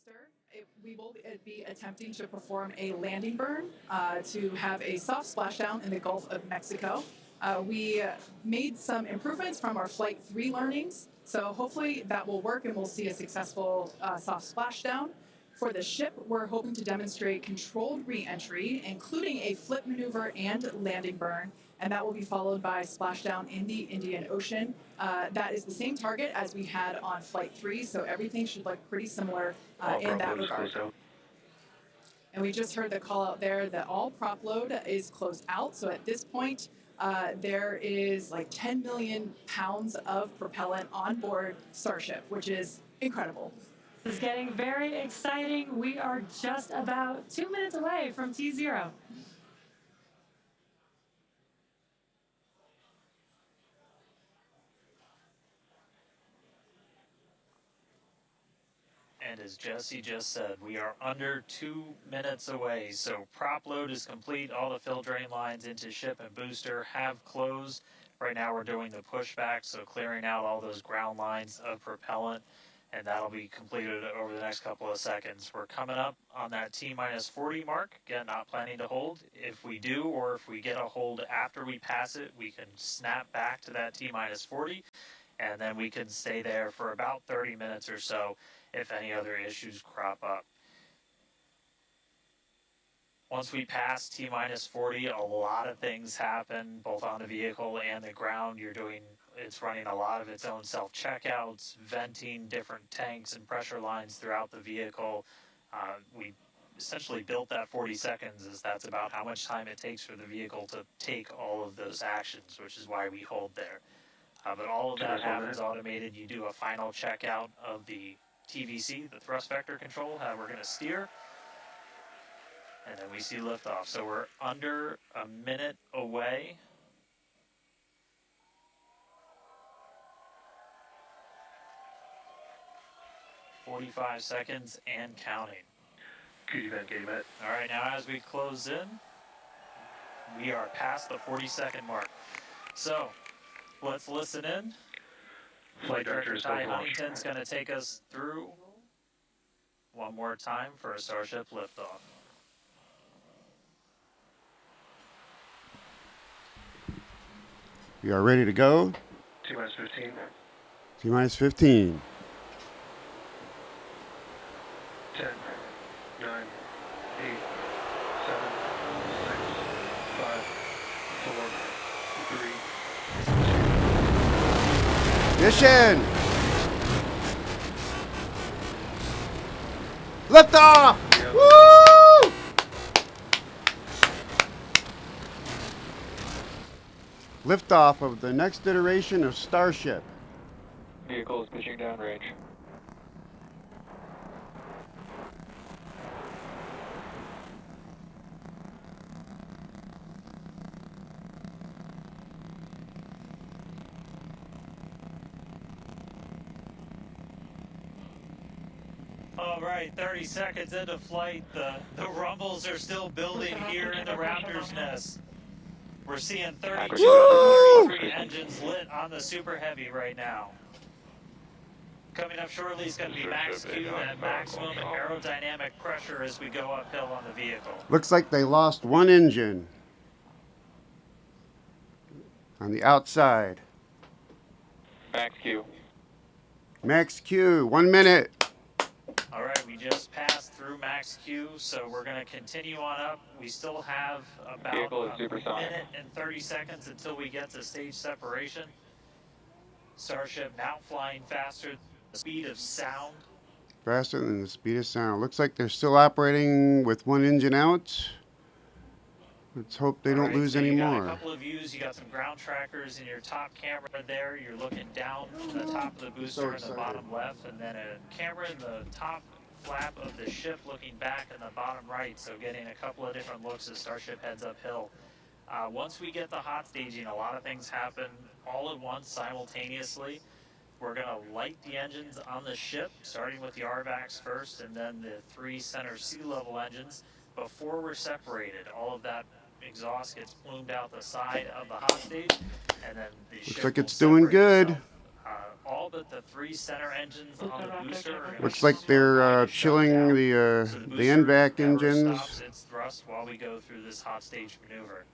booster, we will be attempting to perform a landing burn to have a soft splashdown in the Gulf of Mexico. We made some improvements from our Flight 3 learnings, so hopefully that will work and we'll see a successful soft splashdown. For the ship, we're hoping to demonstrate controlled re-entry, including a flip maneuver and landing burn, and that will be followed by splashdown in the Indian Ocean. That is the same target as we had on Flight 3, so everything should look pretty similar in that regard. And we just heard the call out there that all prop load is closed out, so at this point, there is like 10 million pounds of propellant on board Starship, which is incredible. This is getting very exciting. We are just about 2 minutes away from T0. And as Jesse just said, we are under 2 minutes away. So prop load is complete. All the fill drain lines into ship and booster have closed. Right now we're doing the pushback, so clearing out all those ground lines of propellant. And that'll be completed over the next couple of seconds. We're coming up on that T-minus 40 mark. Again, not planning to hold. If we do, or if we get a hold after we pass it, we can snap back to that T-minus 40. And then we can stay there for about 30 minutes or so if any other issues crop up. Once we pass T-minus 40, a lot of things happen, both on the vehicle and the ground. It's running a lot of its own self-checkouts, venting different tanks and pressure lines throughout the vehicle. We essentially built that 40 seconds as that's about how much time it takes for the vehicle to take all of those actions, which is why we hold there. But all of that happens automated. You do a final checkout of the TVC, the thrust vector control, how we're going to steer. And then we see liftoff. So we're under a minute away. "45 seconds and counting. All right, now as we close in, we are past the 40-second mark. So let's listen in. Flight Director Ty Huntington's going to take us through one more time for a Starship liftoff. We are ready to go. T-minus 15. T-minus 15. 10, 9, 8, 7, 6, 5, 4, 3, Mission! Liftoff! Yep. Woo! Liftoff of the next iteration of Starship. Vehicle is pitching downrange. All right, 30 seconds into flight. The rumbles are still building here in the Raptor's nest. We're seeing 32 to 33 engines lit on the Super Heavy right now. Coming up shortly is going to be max Q and maximum aerodynamic pressure as we go uphill on the vehicle. Looks like they lost one engine on the outside. Max Q. Max Q, 1 minute. All right, we just passed through max Q, so we're going to continue on up. We still have about a minute and 30 seconds until we get to stage separation. Starship now flying faster than the speed of sound. Faster than the speed of sound. Looks like they're still operating with one engine out. Let's hope they don't lose any more. You got a couple of views. You got some ground trackers in your top camera there. You're looking down the top of the booster in the bottom left, and then a camera in the top flap of the ship looking back in the bottom right, so getting a couple of different looks as Starship heads uphill. Once we get the hot staging, a lot of things happen all at once, simultaneously. We're going to light the engines on the ship, starting with the RVACs first, and then the 3 center sea level engines. Before we're separated, all of that exhaust gets plumed out the side of the hot stage, and then the Looks ship like will it's doing separate good. itself, all but the 3 center engines on the booster are gonna Looks be like they're slowly shut chilling down. the So the the booster NVAC never engines. stops its thrust while we go through this hot stage maneuver.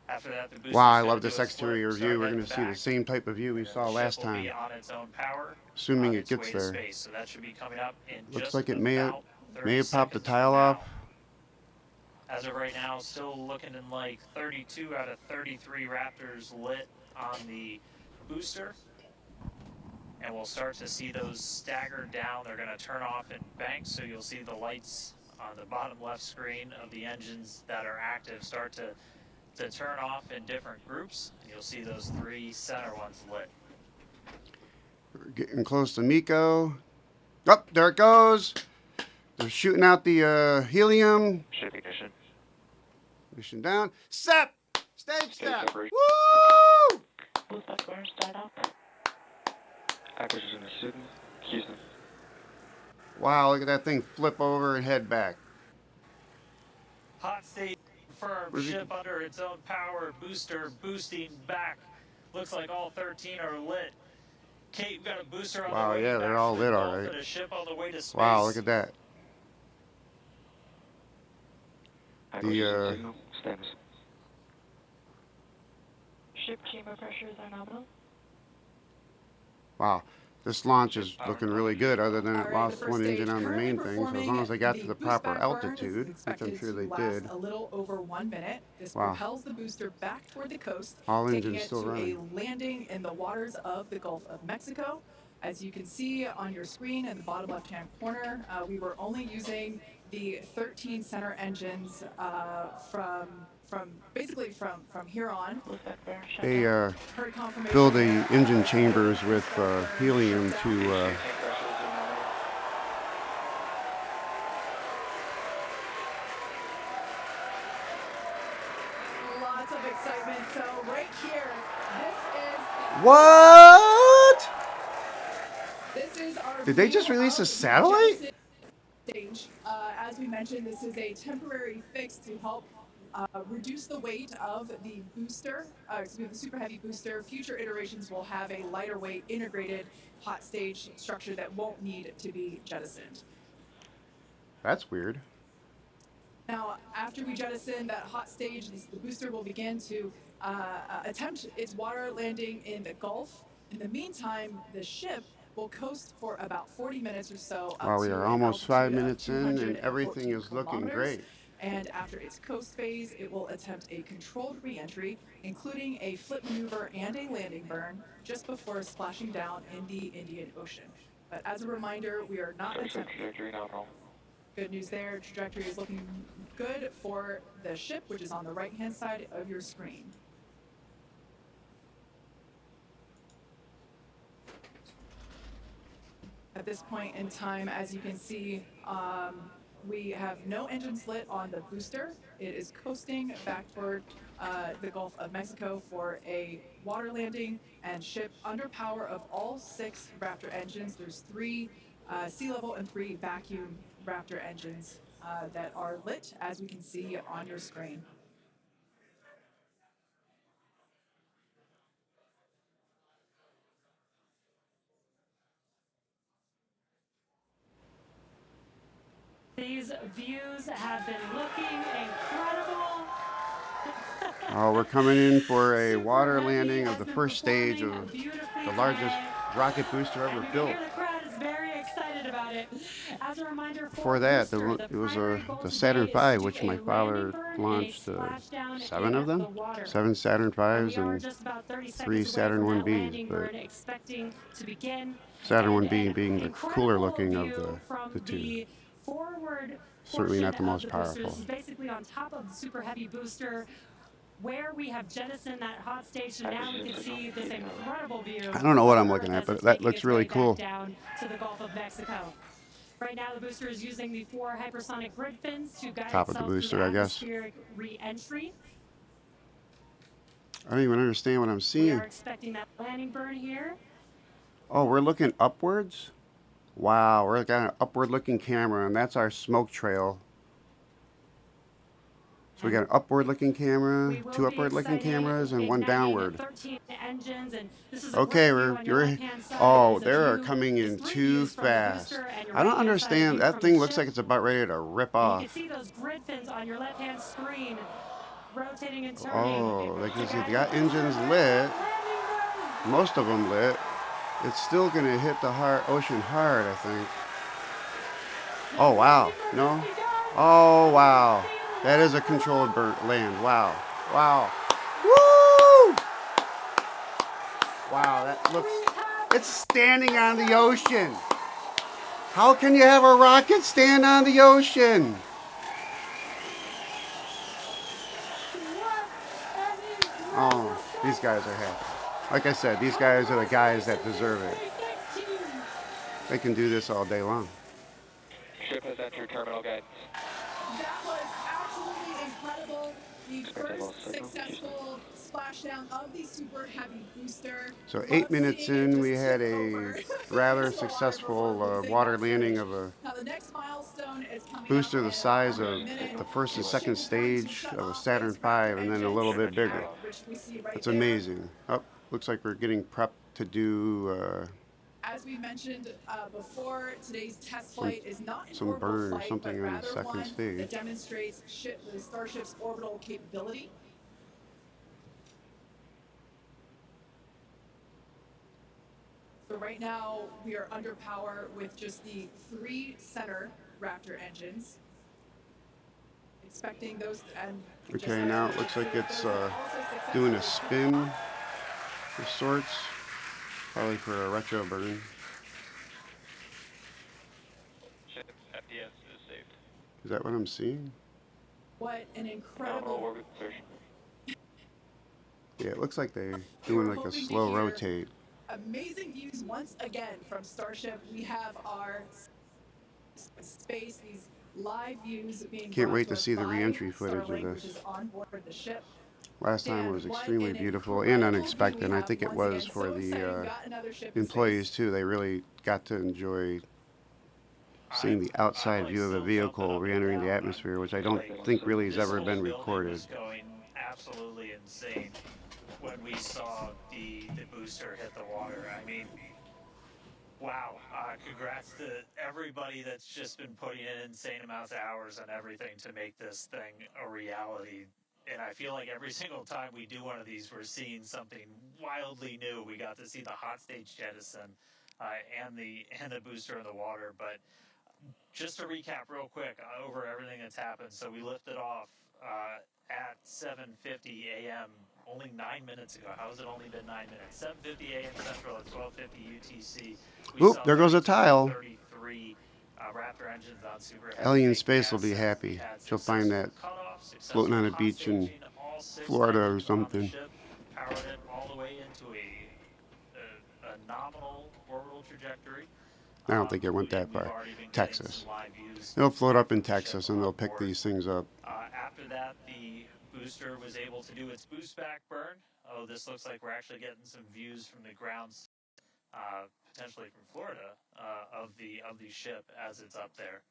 After that, the booster's Wow, I gonna love do this its flip, exterior start view. We're heading going to see the back, same type of view we and then saw the last ship will be time, on its own power, assuming on it its gets way to there. space. So that should be coming up in Looks just like it may about 30 have popped the seconds tile from off. now. As of right now, still looking in like 32 out of 33 Raptors lit on the booster. And we'll start to see those stagger down. They're going to turn off in banks, so you'll see the lights on the bottom left screen of the engines that are active start to turn off in different groups. And you'll see those 3 center ones lit. We're getting close to Miko. Up, there it goes. They're shooting out the helium. Ship ignition. Mission down. Step! Stage Stage step! separation. Woo! Booster burn start up. Acquisition is Houston. Houston. Wow, look at that thing flip over and head back. Hot stage confirmed. Where's he- Ship under its own power. Booster boosting back. Looks like all 13 are lit. Kate, we've got a booster on Wow, the way yeah, back they're all from the lit, Gulf all right. and a ship on the way to space. Wow, look at that. Acquisition signal. Status. Ship chamber pressures are nominal. Wow. This launch is looking really good, other than All it right, lost the first one stage engine on the currently main thing. So as long as they got to the boost proper back burn is altitude, which I'm expected sure to they last did, a little over 1 minute. This Wow. propels the booster back toward the coast, all taking engines it still to running. a landing in the waters of the Gulf of Mexico. As you can see on your screen in the bottom left-hand corner, we were only using the 13 center engines from here on. Booster burn shut They down. Heard confirmation fill the that engine chambers with helium to Tank pressures are nominal. lots of excitement. So right here, what? this is our Did they just view release a of the satellite? Genesis stage. As we mentioned, this is a temporary fix to help reduce the weight of the booster, the super heavy booster. Future iterations will have a lighter weight integrated hot stage structure that won't need to be jettisoned. That's weird. Now, after we jettison that hot stage, the booster will begin to attempt its water landing in the Gulf. In the meantime, the ship will coast for about 40 minutes or so. Wow, we to are an almost altitude 5 of minutes in, and 214 everything is looking kilometers. great. And after its coast phase, it will attempt a controlled reentry, including a flip maneuver and a landing burn, just before splashing down in the Indian Ocean. But as a reminder, we are not Starship attempting. trajectory nominal. Good news there, trajectory is looking good for the ship, which is on the right-hand side of your screen. At this point in time, as you can see, we have no engines lit on the booster. It is coasting back toward the Gulf of Mexico for a water landing, and ship under power of all 6 Raptor engines. There's 3 sea level and 3 vacuum Raptor engines that are lit, as we can see on your screen. These views have been looking incredible. Oh, we're coming in for a Super water Heavy landing has of the been first stage of performing beautifully the largest today. rocket booster And ever you can built. hear the crowd is very excited about it. As a reminder, Before that, booster, it was primary goal the today Saturn is to V, do which a my father landing burn and a launched splashdown 7 in of them, the water. 7 Saturn And Vs we are and just about 30 3 seconds Saturn away from that 1Bs, landing but burn, expecting to begin. Saturn And 1B an being the incredible cooler looking of view from the two. the forward Certainly not the portion of most the booster. powerful. This is basically on top of the super heavy booster, where we have jettisoned that hot station. Now we can see this incredible view. I don't know what I'm of looking Earth at, as but it's that making looks its really way back cool. down to the Gulf of Mexico. Right now, the booster is using the 4 hypersonic grid fins to guide Top of the itself booster, through I guess. atmospheric re-entry. I don't even understand what I'm We seeing. are expecting that landing burn here. Oh, we're looking upwards? Wow, we're got an upward looking camera, and that's our smoke trail. So we got an upward-looking camera, We will two be upward-looking excited, cameras, and one igniting downward. 13 engines, and this is a Okay, great view on your we're left-hand side. oh, Is a they are view- coming is in three too views from the fast. booster and your I don't right-hand side understand. view That from thing the looks like ship. it's about ready to rip And you can off. see those grid fins on your left-hand screen rotating and turning. Oh, like you see, Guiding they got the engines booster lit. landing room. Most of them lit. It's still gonna hit the ocean hard, I think. Oh wow, no? Oh wow, that is a controlled land. Wow, wow, woo! Wow, that looks. It's standing on the ocean. How can you have a rocket stand on the ocean? Oh, these guys are happy. Like I said, these guys are the guys that deserve it. They can do this all day long. Ship has entered terminal guidance. That was absolutely incredible. The Expectable first signal. successful splashdown of the super heavy booster. So 8 minutes Seeing it in, we just had tip a over rather into the water successful before losing water that landing footage. of a Now the next milestone is coming booster up the in size under a of minute. the first and The second ship is going to stage shut of a off Saturn its V, Raptor and then a engines, little bit bigger. which we see right It's there. amazing. Oh, looks like we're getting prepped to do As we mentioned before, today's test flight is not an some orbital burn or flight, something but in the rather second one stage. that demonstrates the Starship's orbital capability. So right now, we are under power with just the 3 center Raptor engines. Expecting those and Okay, now it looks like it's doing a spin of sorts, probably for a retro burn. Ship FDS is safe. Is that what I'm seeing? What an Nominal incredible. orbit insertion. Yeah, it looks like they're We were doing like a hoping to slow hear rotate. Amazing views once again from Starship. We have our space, these live views being Can't brought wait to us see the by re-entry footage of Starlink, which this. is on board the ship. Last time Dan, was what extremely an beautiful and incredible unexpected, view and we I have think it once was again. for So excited we the got another ship in employees space. too. They really got to enjoy seeing the outside view of a vehicle re-entering the atmosphere, which I don't think really has ever been recorded. Was going absolutely insane when we saw the booster hit the water. I mean, wow. Congrats to everybody that's just been putting in insane amounts of hours and everything to make this thing a reality. And I feel like every single time we do one of these, we're seeing something wildly new. We got to see the hot stage jettison and the booster in the water. But just to recap real quick over everything that's happened. So we lifted off at 7:50 a.m. only 9 minutes ago. How has it only been 9 minutes? 7:50 a.m. Central at 12:50 UTC. Oop, there goes a tile. 33 Raptor engines on Super Heavy. Alien Space will be happy. She'll find that floating on a beach in Florida or something. Powered it all the way into a nominal orbital trajectory. I don't think it went that We've far. already been getting Texas. some live views They'll float up in from the ship Texas and they'll on pick board. these things up. After that, the booster was able to do its boost back burn. Oh, this looks like we're actually getting some views from the ground, potentially from Florida, of the ship as it's up there.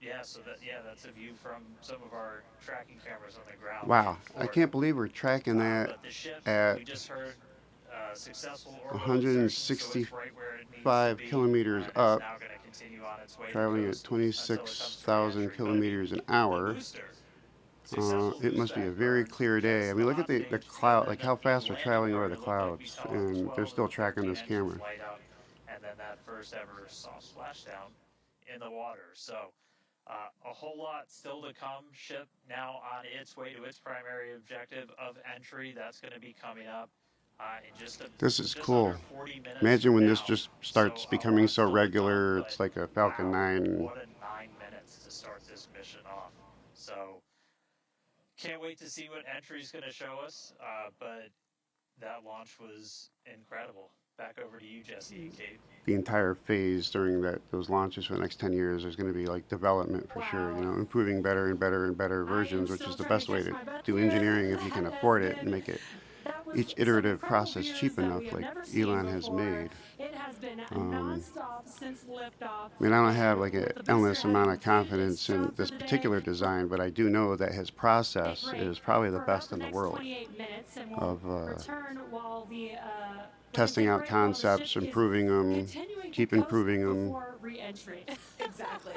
Yeah, so that's a view from some of our tracking cameras on the ground. Wow, in I Florida. can't believe we're tracking that But the ship, at we just heard, successful orbital 165 kilometers up, traveling at 26,000 kilometers an hour. It must be a very clear day. I mean, look at the cloud, like how fast we're traveling over the clouds, and they're still tracking this camera. And then that first ever soft splashdown in the water. So a whole lot still to come. Ship now on its way to its primary objective of entry. That's going to be coming up in This is just cool. under 40 minutes Imagine when from this now. just starts So, becoming so still to come, regular. but It's like a Falcon wow, 9. what a 9 minutes to start this mission off. So can't wait to see what entry's going to show us. But that launch was incredible. Back over to you, Jesse and Kate. The entire phase during those launches for the next 10 years, there's going to be like development for sure, you know, improving better and better and better versions, which is the best way to do engineering if you can afford it and make it each iterative process cheap enough like Elon has made. It has been nonstop since liftoff. I mean, I don't have like an With the endless booster amount of having confidence its in job this for the particular day. design, but I do know that his process Break is probably the for best in about the next world 28 minutes, and we'll of return while the testing take a out break while the ship concepts, is improving them, continuing keep to coast improving them. before re-entry. Exactly.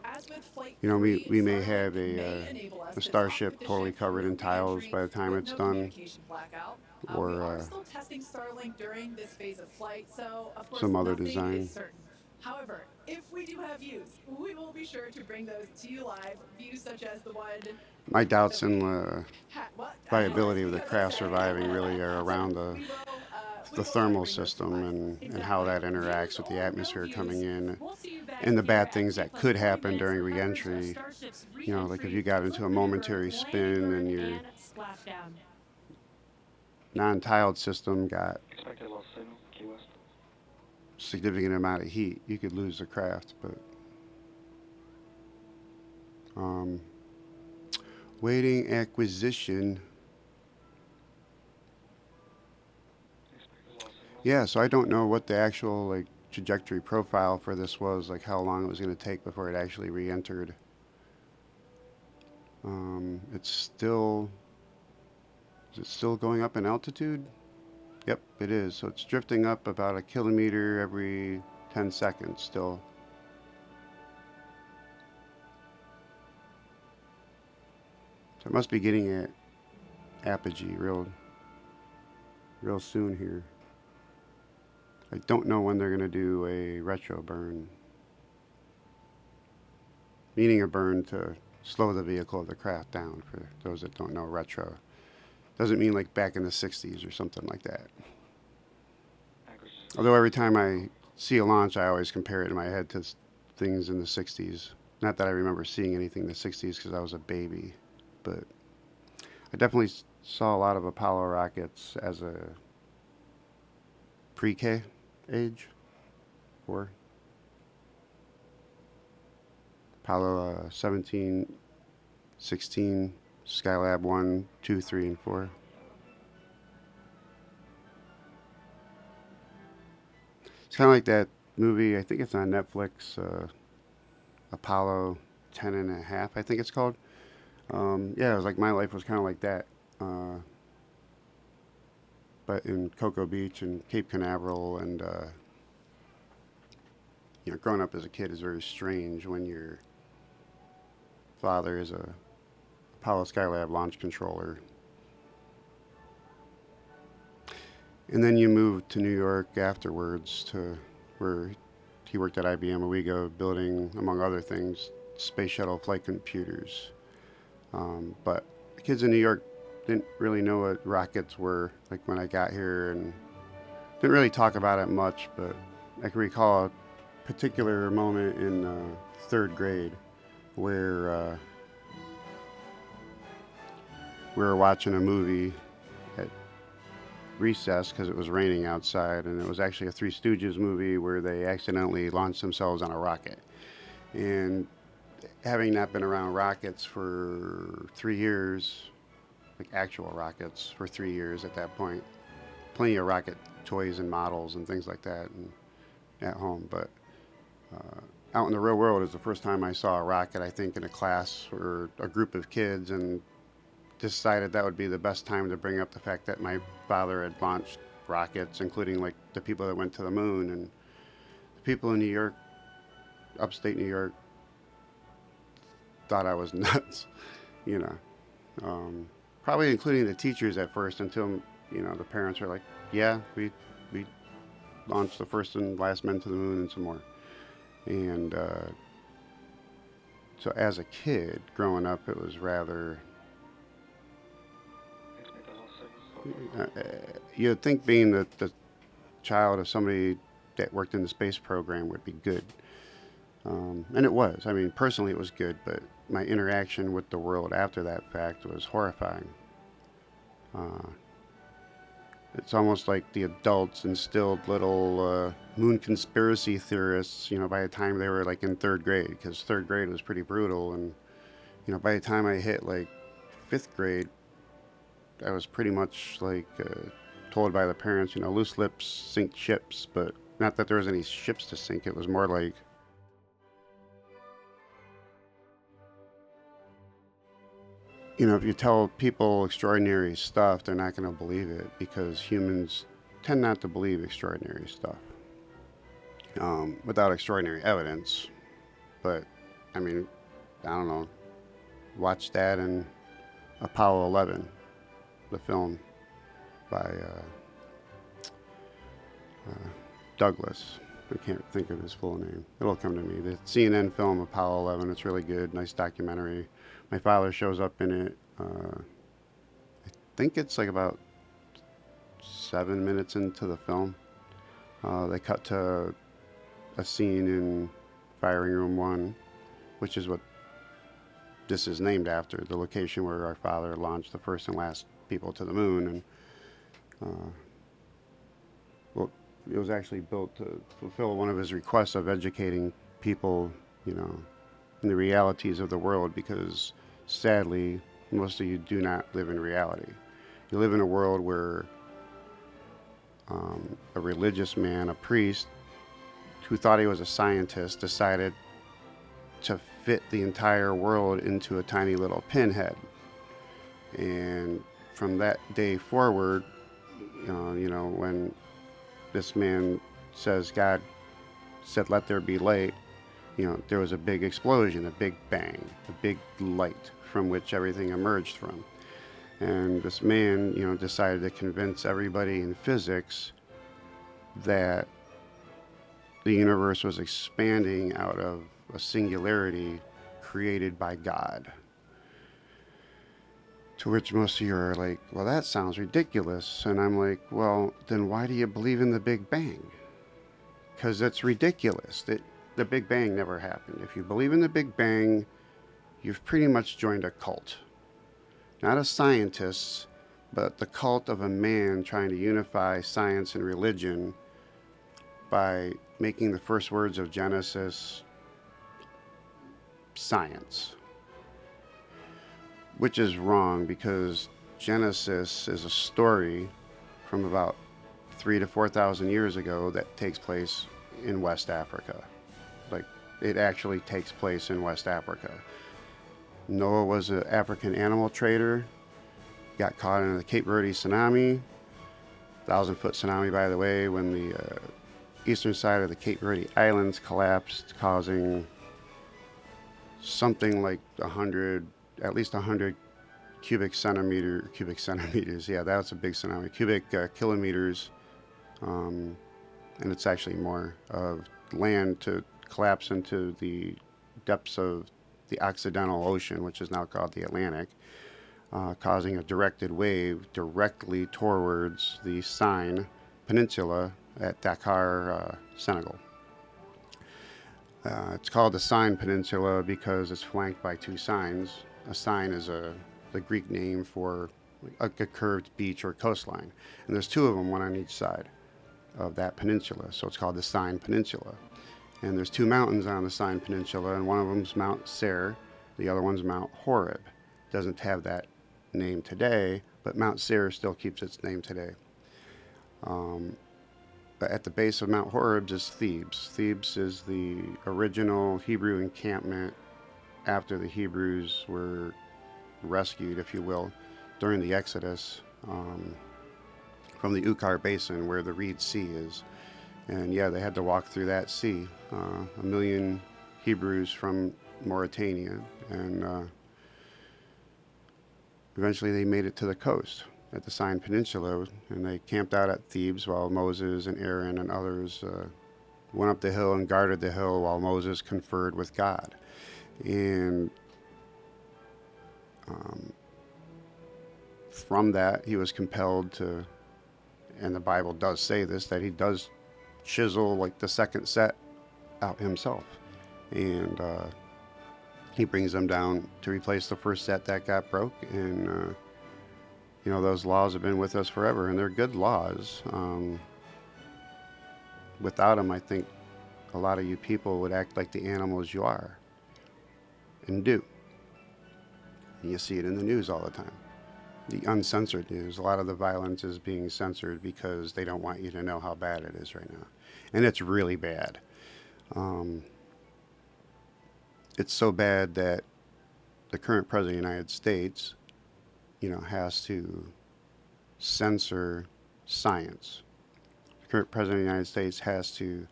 As with Flight You know, 3, we may Starlink have may enable us a to talk Starship with the totally ship covered through in tiles re-entry by the time with it's no done, communication blackout. We or are still testing Starlink during this phase of flight, so of course some other nothing design. is certain. However, if we do have views, we will be sure to bring those to you live. Views such as the one My doubts in the what? viability of the Because I craft said- surviving really are around we will the try to thermal bring those to system life. and how that Exactly. interacts with the Views or no atmosphere coming views, in, we'll see you back and the here bad at things that 2 + could 40 happen minutes during for coverage of reentry. Starship's You know, like if re-entry, you got into a flight maneuver, momentary landing spin burn, and your and splashdown. non-tiled system got Expected loss signal, Key West. significant amount of heat, you could lose the craft. But waiting acquisition. Expected loss signal. Yeah, so I don't know what the actual like trajectory profile for this was, like how long it was going to take before it actually re-entered. It's still, is it still going up in altitude? Yep, it is. So it's drifting up about 1 kilometer every 10 seconds still. So it must be getting at apogee real soon here. I don't know when they're going to do a retro burn. Meaning a burn to slow the vehicle of the craft down, for those that don't know retro. Doesn't mean like back in the 60s or something like that. Acquisition. Although every time I see a launch, I always compare it in my head to things in the 60s. Not that I remember seeing anything in the 60s because I was a baby, but I definitely saw a lot of Apollo rockets as a pre-K age, or Apollo 17, 16, Skylab 1, 2, 3, and 4. It's kind of like that movie, I think it's on Netflix, Apollo 10 and a half, I think it's called. Yeah, it was like my life was kind of like that. But in Cocoa Beach and Cape Canaveral, and you know, growing up as a kid is very strange when your father is a Apollo Skylab launch controller. And then you moved to New York afterwards, to where he worked at IBM Owego, building, among other things, space shuttle flight computers. But the kids in New York didn't really know what rockets were, like when I got here, and didn't really talk about it much, but I can recall a particular moment in third grade where we were watching a movie at recess because it was raining outside, and it was actually a Three Stooges movie where they accidentally launched themselves on a rocket. And having not been around rockets for 3 years, like actual rockets for 3 years at that point, plenty of rocket toys and models and things like that and at home, but out in the real world is the first time I saw a rocket, I think, in a class or a group of kids, and decided that would be the best time to bring up the fact that my father had launched rockets, including like the people that went to the moon. And the people in New York, upstate New York, thought I was nuts, you know. Probably including the teachers at first, until, you know, the parents were like, yeah, we launched the first and last men to the moon and some more. And so as a kid growing up, it was rather, you'd think being the child of somebody that worked in the space program would be good. And it was. I mean, personally it was good, but my interaction with the world after that fact was horrifying. It's almost like the adults instilled little moon conspiracy theorists, you know, by the time they were like in third grade, because third grade was pretty brutal. And, you know, by the time I hit like 5th grade, I was pretty much like told by the parents, you know, loose lips sink ships, but Not that there was any ships to sink. It was more like, you know, if you tell people extraordinary stuff, they're not going to believe it, because humans tend not to believe extraordinary stuff without extraordinary evidence. But, I mean, I don't know. Watch that and Apollo 11, the film by Douglas. I can't think of his full name. It'll come to me. The CNN film Apollo 11. It's really good. Nice documentary. My father shows up in it. I think it's like about 7 minutes into the film. They cut to a scene in Firing Room 1, which is what this is named after, the location where our father launched the first and last people to the moon. And well, it was actually built to fulfill one of his requests of educating people, you know, in the realities of the world, because sadly, most of you do not live in reality. You live in a world where a religious man, a priest, who thought he was a scientist, decided to fit the entire world into a tiny little pinhead. And from that day forward, you know, when this man says God said, "Let there be light," you know, there was a big explosion, a big bang, a big light from which everything emerged from. And this man, you know, decided to convince everybody in physics that the universe was expanding out of a singularity created by God. To which most of you are like, well, that sounds ridiculous. And I'm like, well, then why do you believe in the Big Bang? Because it's ridiculous. The Big Bang never happened. If you believe in the Big Bang, you've pretty much joined a cult. Not a scientist, but the cult of a man trying to unify science and religion by making the first words of Genesis science. Which is wrong, because Genesis is a story from about 3,000 to 4,000 years ago that takes place in West Africa. Like, it actually takes place in West Africa. Noah was an African animal trader, got caught in the Cape Verde tsunami, 1,000-foot tsunami, by the way, when the eastern side of the Cape Verde Islands collapsed, causing something like at least 100 cubic centimeters, yeah, that's a big tsunami, cubic kilometers, and it's actually more, of land to collapse into the depths of the Occidental Ocean, which is now called the Atlantic, causing a directed wave directly towards the Seine Peninsula at Dakar, Senegal. It's called the Seine Peninsula because it's flanked by two signs. A sign is the Greek name for a curved beach or coastline. And there's two of them, one on each side of that peninsula. So it's called the Seine Peninsula. And there's two mountains on the Seine Peninsula, and one of them's Mount Seir, the other one's Mount Horeb. Doesn't have that name today, but Mount Seir still keeps its name today. But at the base of Mount Horeb is Thebes. Thebes is the original Hebrew encampment after the Hebrews were rescued, if you will, during the Exodus from the Ukar Basin, where the Reed Sea is. And yeah, they had to walk through that sea. 1 million Hebrews from Mauritania, and eventually they made it to the coast at the Sinai Peninsula, and they camped out at Thebes while Moses and Aaron and others went up the hill and guarded the hill while Moses conferred with God. And from that, he was compelled to, and the Bible does say this, that he does chisel like the second set out himself. And he brings them down to replace the first set that got broke. And you know, those laws have been with us forever, and they're good laws. Without them, I think a lot of you people would act like the animals you are and do. And you see it in the news all the time. the uncensored news. A lot of the violence is being censored because they don't want you to know how bad it is right now. And it's really bad. It's so bad that the current president of the United States, has to censor science. The current president of the United States has to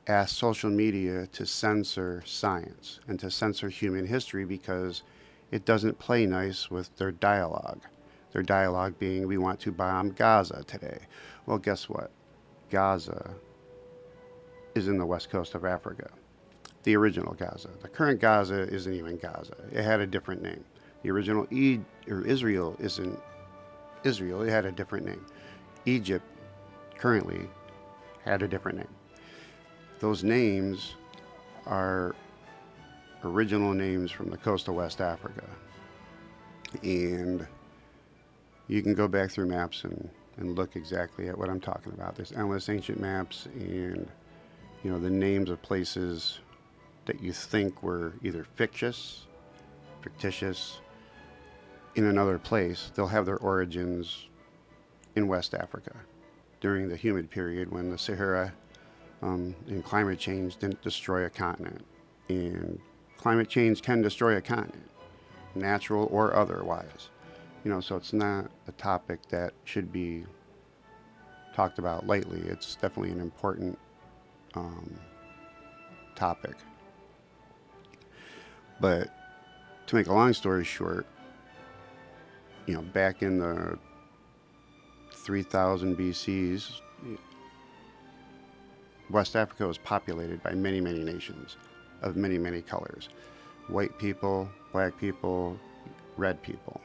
ask social media to censor science and to censor human history because it doesn't play nice with their dialogue. Their dialogue being, we want to bomb Gaza today. Well, guess what? Gaza is in the west coast of Africa. The original Gaza. The current Gaza isn't even Gaza. It had a different name. The original Israel isn't Israel. It had a different name. Egypt currently had a different name. Those names are original names from the coast of West Africa. And you can go back through maps and look exactly at what I'm talking about. There's endless ancient maps and, the names of places that you think were either fictitious, in another place. They'll have their origins in West Africa during the humid period when the Sahara and climate change didn't destroy a continent. And climate change can destroy a continent, natural or otherwise. So it's not a topic that should be talked about lightly. It's definitely an important topic. But to make a long story short, back in the 3000 BCs, West Africa was populated by many, many nations of many, many colors. White people, black people, red people.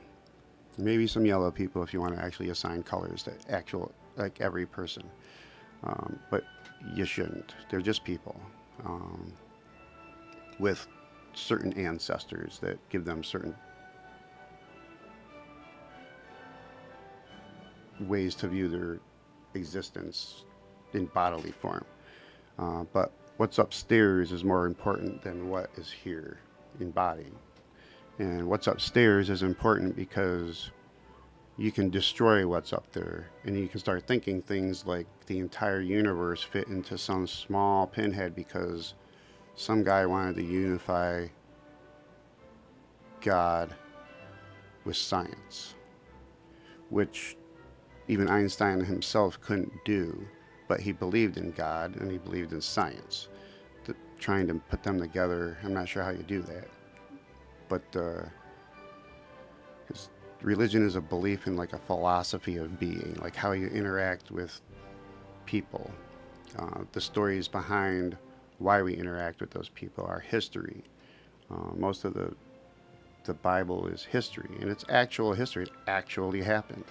Maybe some yellow people if you want to actually assign colors to like every person. But you shouldn't. They're just people with certain ancestors that give them certain ways to view their existence in bodily form. But what's upstairs is more important than what is here in body. And what's upstairs is important because you can destroy what's up there, and you can start thinking things like the entire universe fit into some small pinhead because some guy wanted to unify God with science, which even Einstein himself couldn't do, but he believed in God and he believed in science. Trying to put them together, I'm not sure how you do that, but because religion is a belief in like a philosophy of being, like how you interact with people, the stories behind why we interact with those people, our history. Most of the Bible is history, and it's actual history. It actually happened.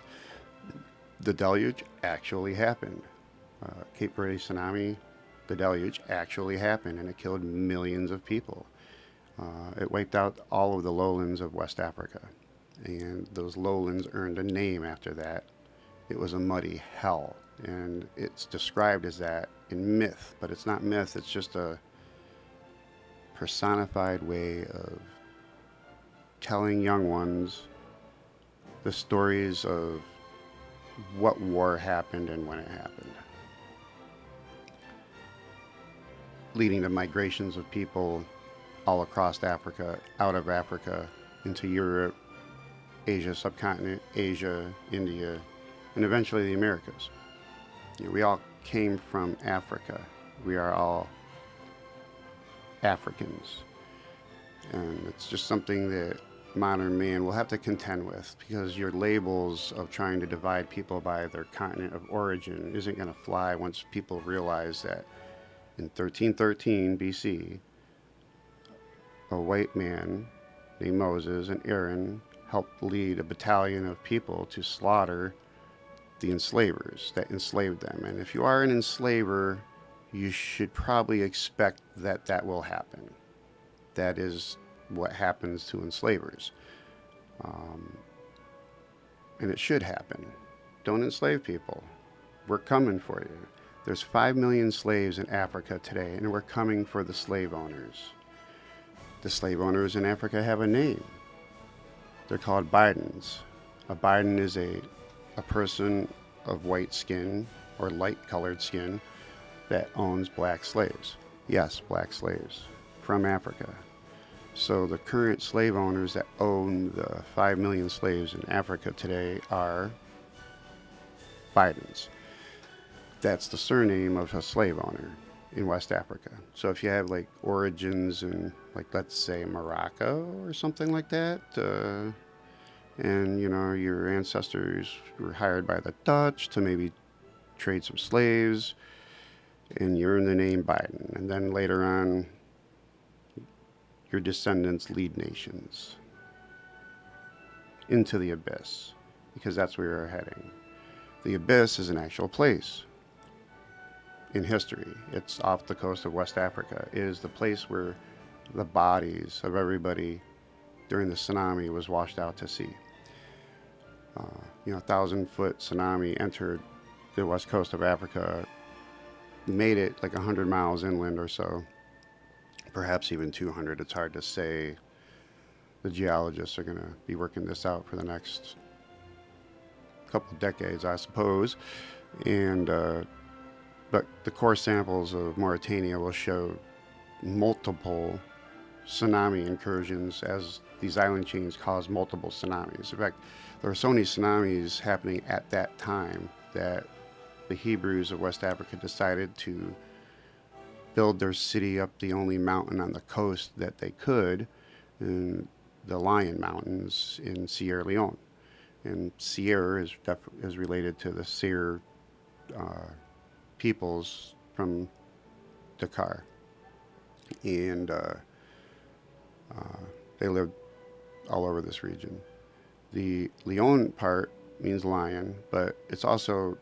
The deluge actually happened. Cape Verde tsunami, the deluge actually happened, and it killed millions of people. It wiped out all of the lowlands of West Africa, and those lowlands earned a name after that. It was a muddy hell, and it's described as that in myth, but it's not myth. It's just a personified way of telling young ones the stories of what war happened and when it happened, leading to migrations of people all across Africa, out of Africa, into Europe, Asia subcontinent, Asia, India, and eventually the Americas. We all came from Africa. We are all Africans. And it's just something that modern man will have to contend with, because your labels of trying to divide people by their continent of origin isn't going to fly once people realize that in 1313 BC, a white man named Moses and Aaron helped lead a battalion of people to slaughter the enslavers that enslaved them. And if you are an enslaver, you should probably expect that that will happen. That is what happens to enslavers. And it should happen. Don't enslave people. We're coming for you. There's 5 million slaves in Africa today, and we're coming for the slave owners. The slave owners in Africa have a name. They're called Bidens. A Biden is a person of white skin or light-colored skin that owns black slaves. Yes, black slaves from Africa. So the current slave owners that own the 5 million slaves in Africa today are Bidens. That's the surname of a slave owner in West Africa. So if you have like origins in, like, let's say Morocco or something like that, and you know your ancestors were hired by the Dutch to maybe trade some slaves, and you earn the name Biden, and then later on your descendants lead nations into the abyss, because that's where you're heading. The abyss is an actual place in history. It's off the coast of West Africa. It is the place where the bodies of everybody during the tsunami was washed out to sea. 1,000-foot tsunami entered the west coast of Africa, made it like 100 miles inland or so, perhaps even 200. It's hard to say. The geologists are going to be working this out for the next couple of decades, I suppose. And but the core samples of Mauritania will show multiple tsunami incursions, as these island chains cause multiple tsunamis. In fact, there were so many tsunamis happening at that time that the Hebrews of West Africa decided to build their city up the only mountain on the coast that they could, in the Lion Mountains in Sierra Leone. And Sierra is related to the Seer peoples from Dakar. And they lived all over this region. The Leon part means lion, but it's also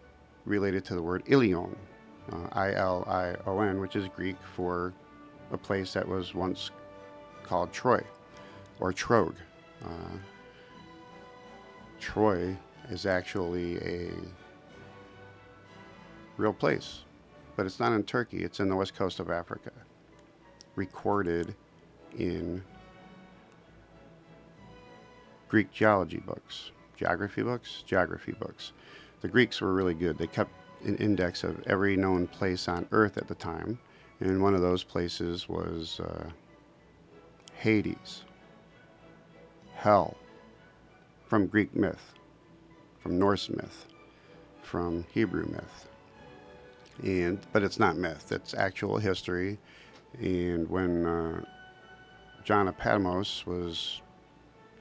related to the word Ilion, I-L-I-O-N, which is Greek for a place that was once called Troy, or Trog. Troy is actually a real place, but it's not in Turkey. It's in the west coast of Africa, recorded in Greek geography books. The Greeks were really good. They kept an index of every known place on Earth at the time, and one of those places was Hades, hell, from Greek myth, from Norse myth, from Hebrew myth. But it's not myth, it's actual history. And when John of Patmos was,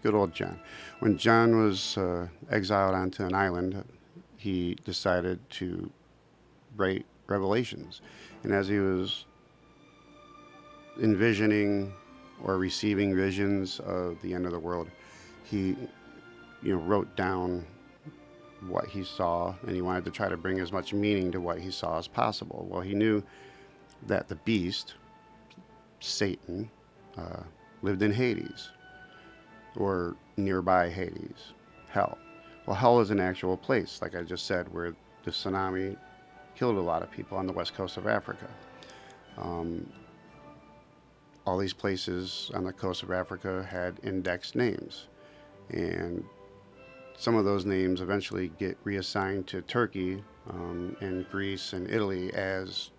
good old John, when John was exiled onto an island, he decided to write Revelations. And as he was envisioning or receiving visions of the end of the world, he wrote down what he saw, and he wanted to try to bring as much meaning to what he saw as possible. Well, he knew that the beast, Satan, lived in Hades, or nearby Hades, hell. Well, hell is an actual place, like I just said, where the tsunami killed a lot of people on the west coast of Africa. All these places on the coast of Africa had indexed names, and some of those names eventually get reassigned to Turkey and Greece and Italy as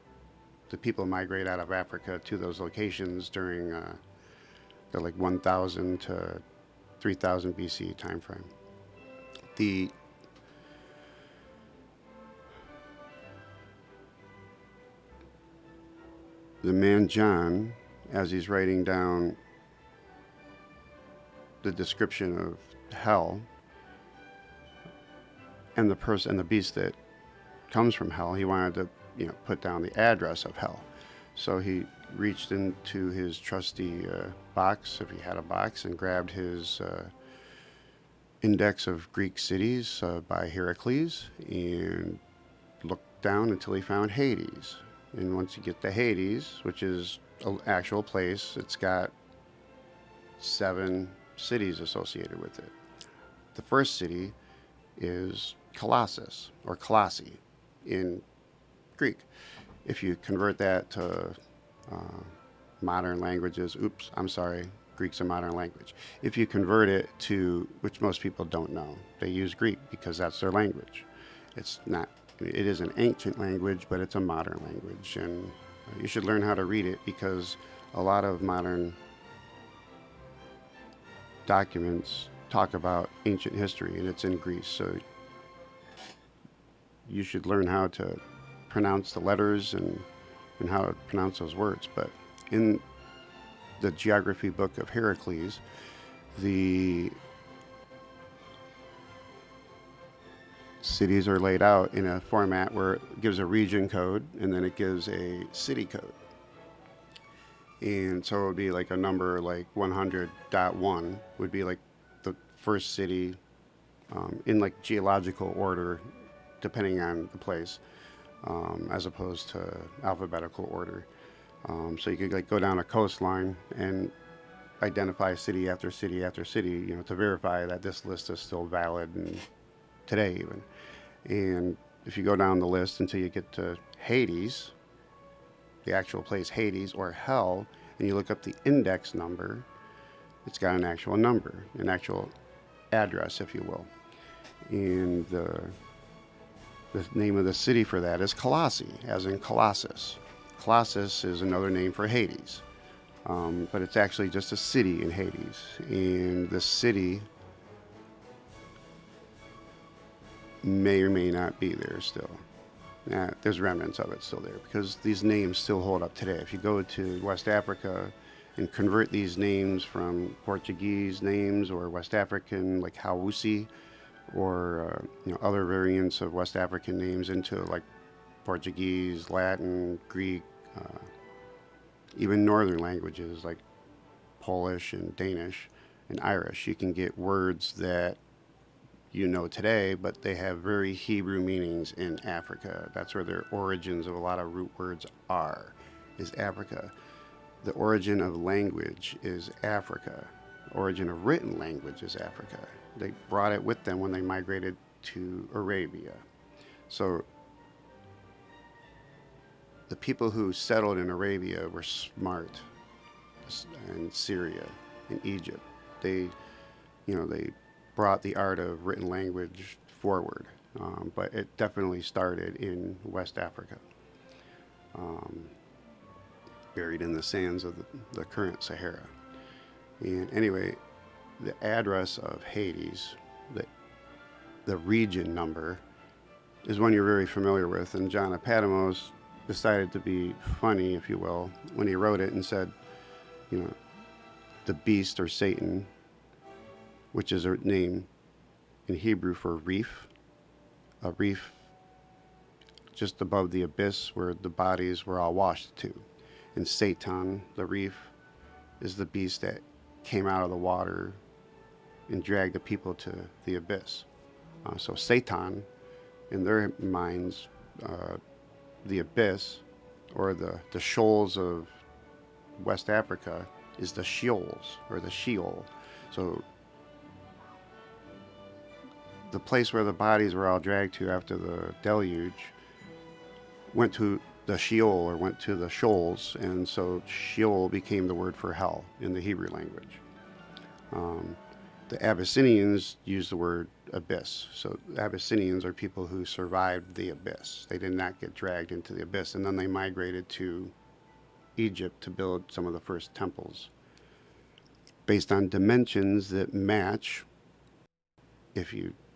the people migrate out of Africa to those locations during the like 1000 to 3000 BC time frame. The man John, as he's writing down the description of hell and the beast that comes from hell, he wanted to put down the address of hell. So he reached into his trusty box, if he had a box, and grabbed his index of Greek cities by Heracles and looked down until he found Hades. And once you get to Hades, which is an actual place, it's got 7 cities associated with it. The first city is Colossus, or Colossi in Greek. If you convert that to modern languages, Greek's a modern language. If you convert it to, which most people don't know, they use Greek because that's their language. It's not, it is an ancient language, but it's a modern language, and you should learn how to read it because a lot of modern documents talk about ancient history, and it's in Greece, so you should learn how to pronounce the letters and how to pronounce those words. But in the geography book of Heracles, the cities are laid out in a format where it gives a region code and then it gives a city code. And so it would be like a number like 100.1 would be like the first city in like geological order, depending on the place, as opposed to alphabetical order. So you could like go down a coastline and identify city after city after city, you know, to verify that this list is still valid and today even. And if you go down the list until you get to Hades, the actual place Hades or Hell, and you look up the index number, it's got an actual number, an actual address, if you will. And the name of the city for that is Kolassai, as in Colossus. Colossus is another name for Hades, but it's actually just a city in Hades. And the city may or may not be there still. There's remnants of it still there because these names still hold up today. If you go to West Africa and convert these names from Portuguese names or West African, like Hausi, or you know, other variants of West African names into like Portuguese, Latin, Greek, even northern languages like Polish and Danish and Irish, you can get words that you know today, but they have very Hebrew meanings in Africa. That's where their origins of a lot of root words are, is Africa. The origin of language is Africa. The origin of written language is Africa. They brought it with them when they migrated to Arabia. So the people who settled in Arabia were smart, and Syria and Egypt. They brought the art of written language forward, but it definitely started in West Africa, buried in the sands of the current Sahara. And anyway, the address of Hades, the region number, is one you're very familiar with, and John of Patmos decided to be funny, if you will, when he wrote it and said, you know, the beast or Satan, which is a name in Hebrew for reef, a reef just above the abyss where the bodies were all washed to. And Satan, the reef, is the beast that came out of the water and dragged the people to the abyss. So Satan, in their minds, the abyss, or the shoals of West Africa, is the Sheols, or the Sheol. So the place where the bodies were all dragged to after the deluge went to the Sheol, or went to the shoals, and so Sheol became the word for hell in the Hebrew language. The Abyssinians used the word abyss. So the Abyssinians are people who survived the abyss. They did not get dragged into the abyss, and then they migrated to Egypt to build some of the first temples based on dimensions that match,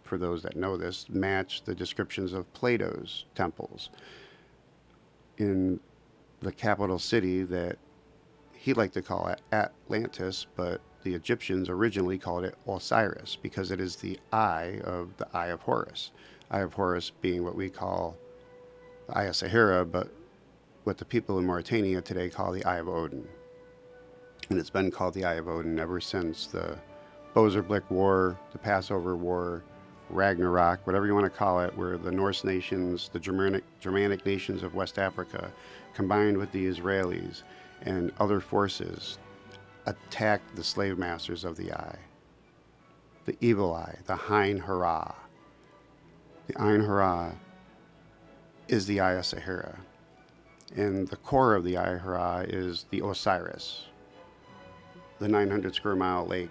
for those that know this, match the descriptions of Plato's temples. In the capital city that he liked to call it Atlantis, but the Egyptians originally called it Osiris because it is the eye of the Eye of Horus. Eye of Horus being what we call the Eye of Sahara, but what the people in Mauritania today call the Eye of Odin. And it's been called the Eye of Odin ever since the Bozarbic War, the Passover War, Ragnarok, whatever you want to call it, where the Norse nations, the Germanic nations of West Africa, combined with the Israelis and other forces, attacked the slave masters of the Eye. The evil eye, the Ain Hara. The Ain Hara is the Eye of Sahara. And the core of the Eye Hara is the Osiris. the 900 square mile lake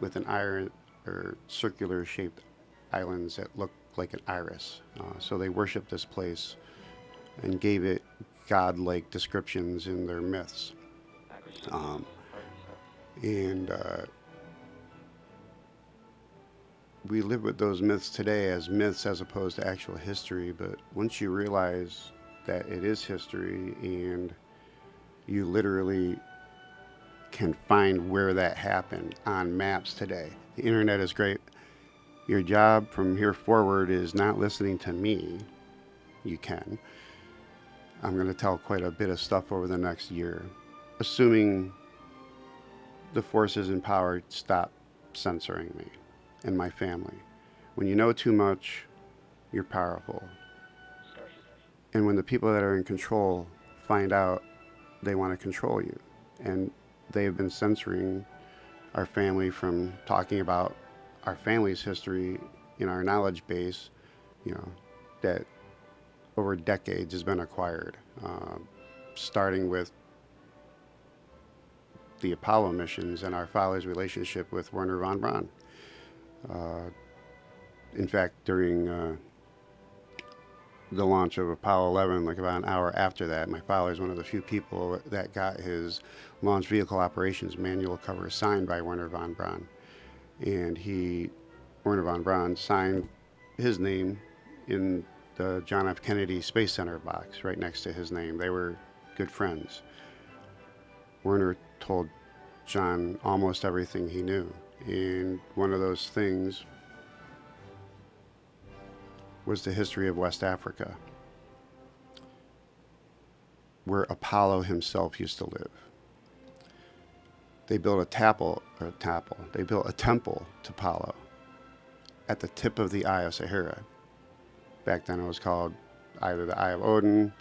with an iron or circular shaped islands that look like an iris. So they worshiped this place and gave it godlike descriptions in their myths. And we live with those myths today as myths as opposed to actual history, but once you realize that it is history and you literally can find where that happened on maps today. The internet is great. Your job from here forward is not listening to me. You can. I'm going to tell quite a bit of stuff over the next year, assuming the forces in power stop censoring me and my family. When you know too much, you're powerful. And when the people that are in control find out, they want to control you. And they've been censoring our family from talking about our family's history in our knowledge base, you know, that over decades has been acquired, starting with the Apollo missions and our father's relationship with Wernher von Braun. In fact, during the launch of Apollo 11, like about an hour after that, my father is one of the few people that got his launch vehicle operations manual cover signed by Wernher von Braun. And Wernher von Braun signed his name in the John F. Kennedy Space Center box right next to his name. They were good friends. Wernher told John almost everything he knew. And one of those things was the history of West Africa, where Apollo himself used to live. They built they built a temple to Apollo at the tip of the Eye of Sahara. Back then it was called either the Eye of Odin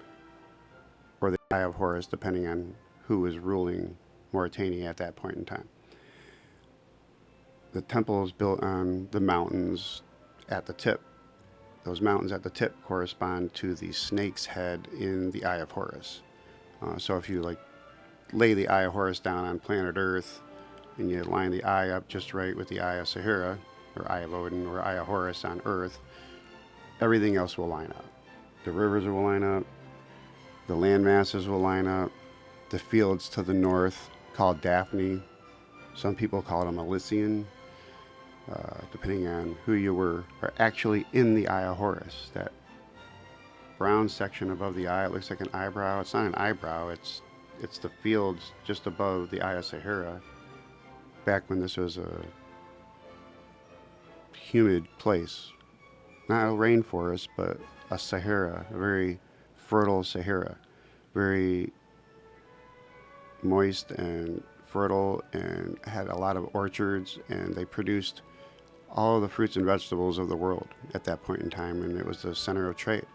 or the Eye of Horus, depending on who was ruling Mauritania at that point in time. The temple is built on the mountains at the tip. Those mountains at the tip correspond to the snake's head in the Eye of Horus. So if you lay the Eye of Horus down on planet Earth and you line the eye up just right with the Eye of Sahara, or Eye of Odin, or Eye of Horus on Earth, everything else will line up. The rivers will line up, the land masses will line up, the fields to the north, called Daphne, some people call them Elysian, depending on who you were, are actually in the Eye of Horus. That brown section above the eye, it looks like an eyebrow. It's not an eyebrow, it's the fields just above the Eye of Sahara, back when this was a humid place. Not a rainforest, but a Sahara, a very fertile Sahara, very moist and fertile, and had a lot of orchards, and they produced all of the fruits and vegetables of the world at that point in time, and it was the center of trade.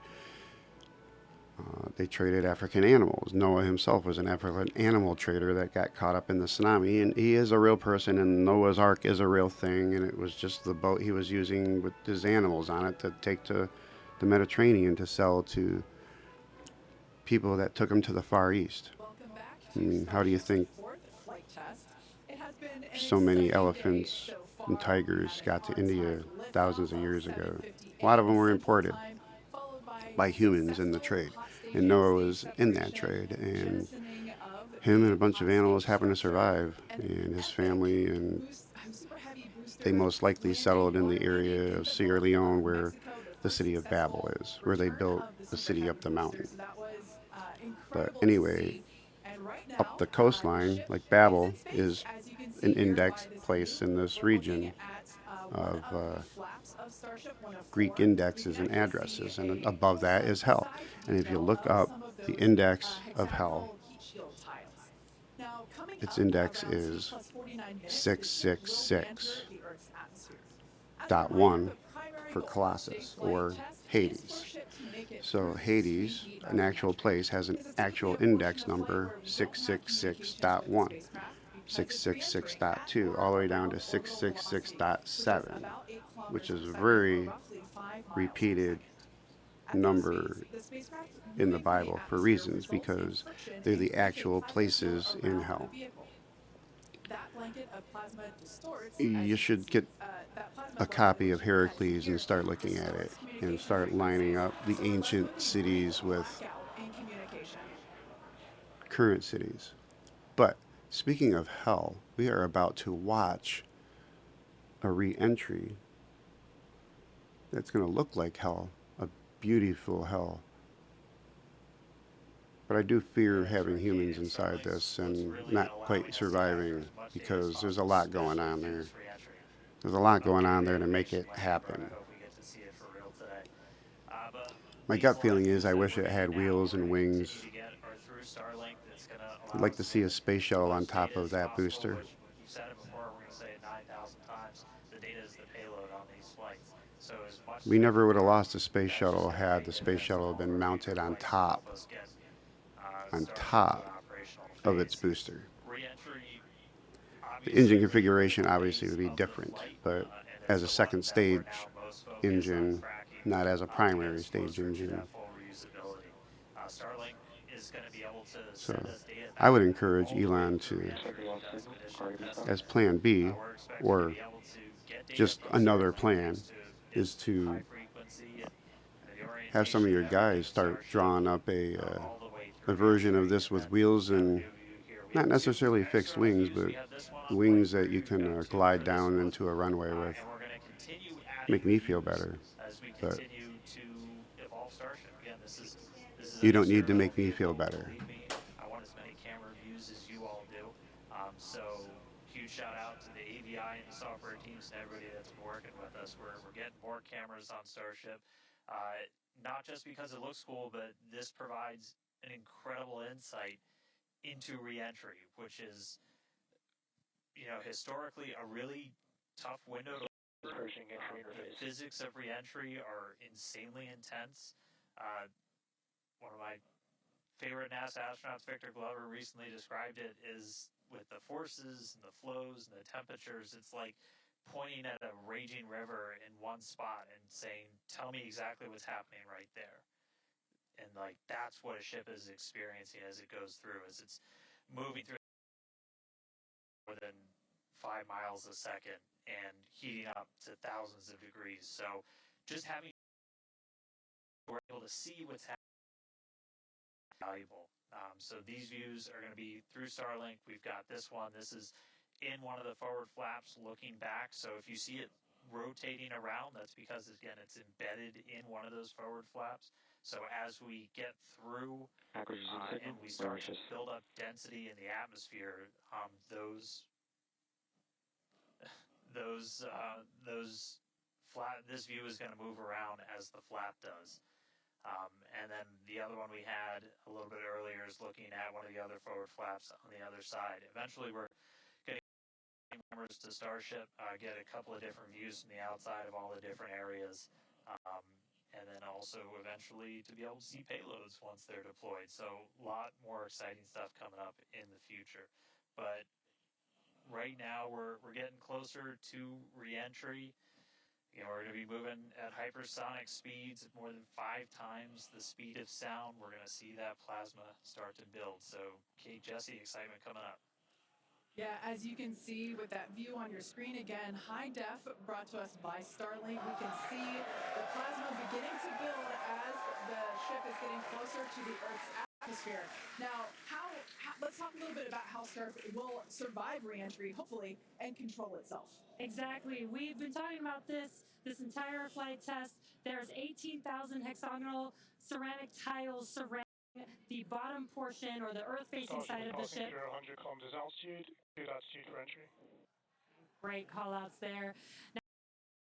They traded African animals. Noah himself was an African animal trader that got caught up in the tsunami, and he is a real person, and Noah's Ark is a real thing, and it was just the boat he was using with his animals on it to take to the Mediterranean to sell to people that took him to the Far East. I mean, how do you think so many elephants and tigers got to India thousands of years ago? A lot of them were imported by humans in the trade, and Noah was in that trade, and him and a bunch of animals happened to survive, and his family, and they most likely settled in the area of Sierra Leone where the city of Babel is, where they built the city up the mountain. But anyway, up the coastline, like Babel is an index place in this region of Greek indexes and addresses, and above that is hell. And if you look up the index of hell, its index is 666.1 for Colossus, or Hades. So Hades, an actual place, has an actual index number 666.1, 666.2, all the way down to 666.7, which is a very repeated number in the Bible for reasons, because they're the actual places in hell. that blanket of plasma distorts. You should get That plasma a copy of blanket, as Heracles here, and start looking at it distorts and communication start lining frequencies. up the So we're ancient moving cities through a with blackout in communication. current cities. But speaking of hell, we are about to watch a re-entry that's going to look like hell, a beautiful hell. But I do fear having humans inside this and not quite surviving because there's a lot going on there. There's a lot going on there to make it happen. My gut feeling is I wish it had wheels and wings. I'd like to see a space shuttle on top of that booster. We never would have lost the space shuttle had the space shuttle been mounted on top of its booster. The engine configuration obviously would be different, but as a second stage engine, not as a primary stage engine. So I would encourage Elon to, as plan B, or just another plan, is to have some of your guys start drawing up a version of this with wheels and not necessarily fixed wings, but wings that you can glide down into a runway with. Make me feel better. But you don't need to make me feel better. So huge shout out to the AVI and the software teams and everybody that's been working with us. We're getting more cameras on Starship, not just because it looks cool, but this provides an incredible insight into reentry, which is, historically a really tough window to the physics of reentry are insanely intense. One of my favorite NASA astronauts, Victor Glover, recently described it as with the forces and the flows and the temperatures, it's like pointing at a raging river in one spot and saying, tell me exactly what's happening right there. And like, that's what a ship is experiencing as it goes through, as it's moving through more than 5 miles a second and heating up to thousands of degrees. So just having, we're able to see what's happening valuable. So these views are going to be through Starlink. We've got this one. This is in one of the forward flaps looking back. So if you see it rotating around, that's because, again, it's embedded in one of those forward flaps. So as we get through and we start to build up density in the atmosphere, this view is going to move around as the flap does. And then the other one we had a little bit earlier is looking at one of the other forward flaps on the other side. Eventually, we're getting cameras to Starship, get a couple of different views from the outside of all the different areas, and then also eventually to be able to see payloads once they're deployed. So a lot more exciting stuff coming up in the future. But right now, we're getting closer to reentry. We're going to be moving at hypersonic speeds at more than 5 times the speed of sound. We're going to see that plasma start to build. So, Kate, Jesse, excitement coming up. Yeah, as you can see with that view on your screen again, high def brought to us by Starlink. We can see the plasma beginning to build as the ship is getting closer to the Earth's atmosphere. Now, let's talk a little bit about how Starship will survive reentry, hopefully, and control itself. Exactly. We've been talking about this entire flight test. There's 18,000 hexagonal ceramic tiles surrounding the bottom portion or the Earth-facing side of the ship. 100 kilometers altitude, good altitude for entry. Great call-outs there. Now,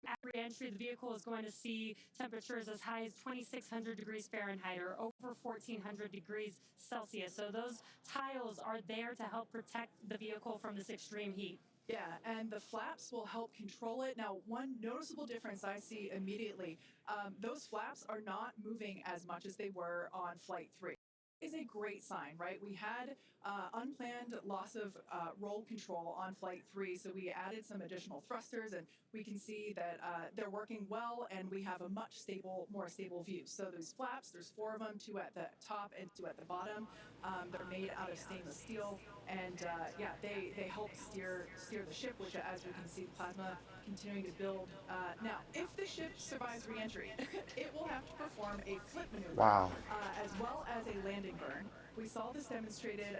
at re-entry, the vehicle is going to see temperatures as high as 2,600 degrees Fahrenheit or over 1,400 degrees Celsius. So those tiles are there to help protect the vehicle from this extreme heat. Yeah, and the flaps will help control it. Now, one noticeable difference I see immediately, those flaps are not moving as much as they were on Flight 3. Is a great sign, right? We had unplanned loss of roll control on Flight 3, so we added some additional thrusters, and we can see that they're working well, and we have a much more stable view. So those flaps, there's 4 of them, 2 at the top and 2 at the bottom. They're made out of stainless steel. And yeah, they help steer the ship, which, as we can see, plasma continuing to build. Now, if the ship survives reentry, it will have to perform a flip maneuver, Wow. as well as a landing burn. We saw this demonstrated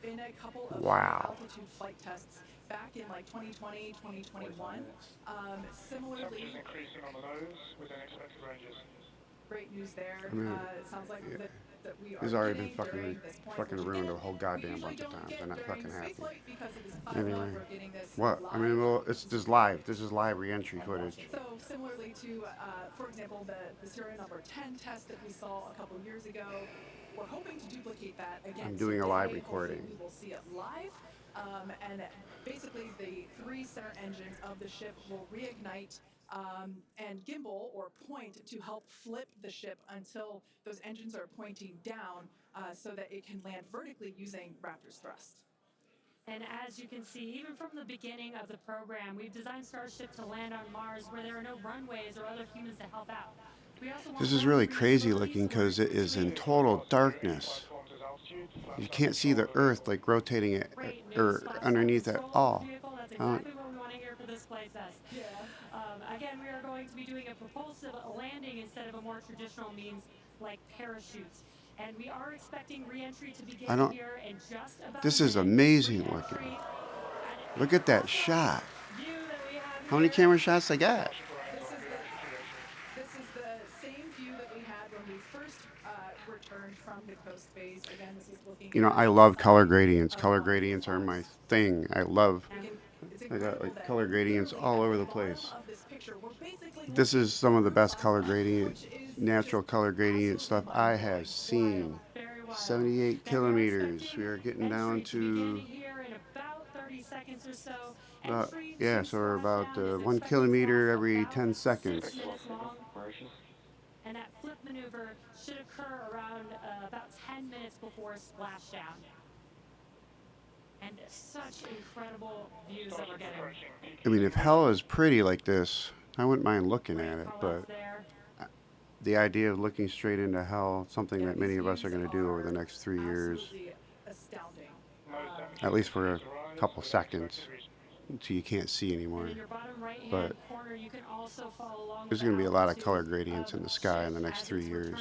in a couple of high Wow. altitude flight tests back in like 2020, 2021. Similarly, Temperatures increasing on the nose within expected ranges. great news there. I mean, It sounds like yeah. that we are He's already been getting during this point, fucking which ruined a again, whole we goddamn usually bunch of don't times. get I'm not during fucking happy. spaceflight because it is plasma. Anyway, We're getting this what? live. I mean, well, it's just live. This is live re-entry footage. So similarly to, for example, the serial number 10 test that we saw a couple years ago, we're hoping to duplicate that again. I'm doing a live today. recording. Hopefully we will see it live, and basically the 3 center engines of the ship will reignite and gimbal or point to help flip the ship until those engines are pointing down, so that it can land vertically using Raptor's thrust. And as you can see, even from the beginning of the program, we've designed Starship to land on Mars where there are no runways or other humans to help out. We also want This is really ground crazy reusability, looking so because it is in we're total darkness. Platforms at altitude, flaps You up can't see the control Earth like rotating it great news. or Flaps underneath up at control of all. the vehicle. That's I don't- exactly what we want to hear for this flight test. Yeah. Again, we are going to be doing a propulsive landing instead of a more traditional means like parachutes. And we are expecting re-entry to begin I don't- here in just about This a is minute. amazing Re-entry, looking. and Look at that awesome shot. view that we have How many here. camera shots they got? This is the same view that we had when we first returned from the coast phase. Again, this is looking. You know, I love color gradients. Color gradients are my thing. I love. I got like color gradients all over the place. This is some of the best color gradient, natural color gradient stuff I have seen. 78 kilometers. We are getting down to yeah, so we're about 1 kilometer every 10 seconds. And that flip maneuver should occur around about 10 minutes before splashdown. And such incredible views that we're getting. I mean, if hell is pretty like this, I wouldn't mind looking at it, but the idea of looking straight into hell, something that many of us are going to do over the next 3 years, at least for a couple seconds, until you can't see anymore. But there's going to be a lot of color gradients in the sky in the next 3 years.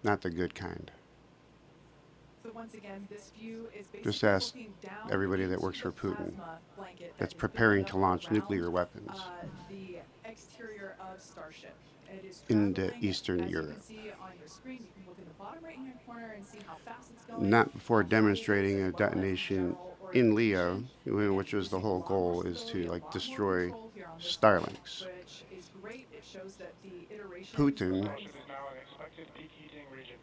Not the good kind. So once again, this view is Just ask everybody that works for Putin that's preparing to launch nuclear weapons the exterior of Starship. It is into traveling, Eastern as Europe. You can see on your screen, you can look in the bottom right-hand corner and see how fast it's going. Not before demonstrating a detonation in Leo, which was the whole goal, is to like destroy Starlinks. Which is great. It shows that the iteration Putin Starship is now in expected peak heating region.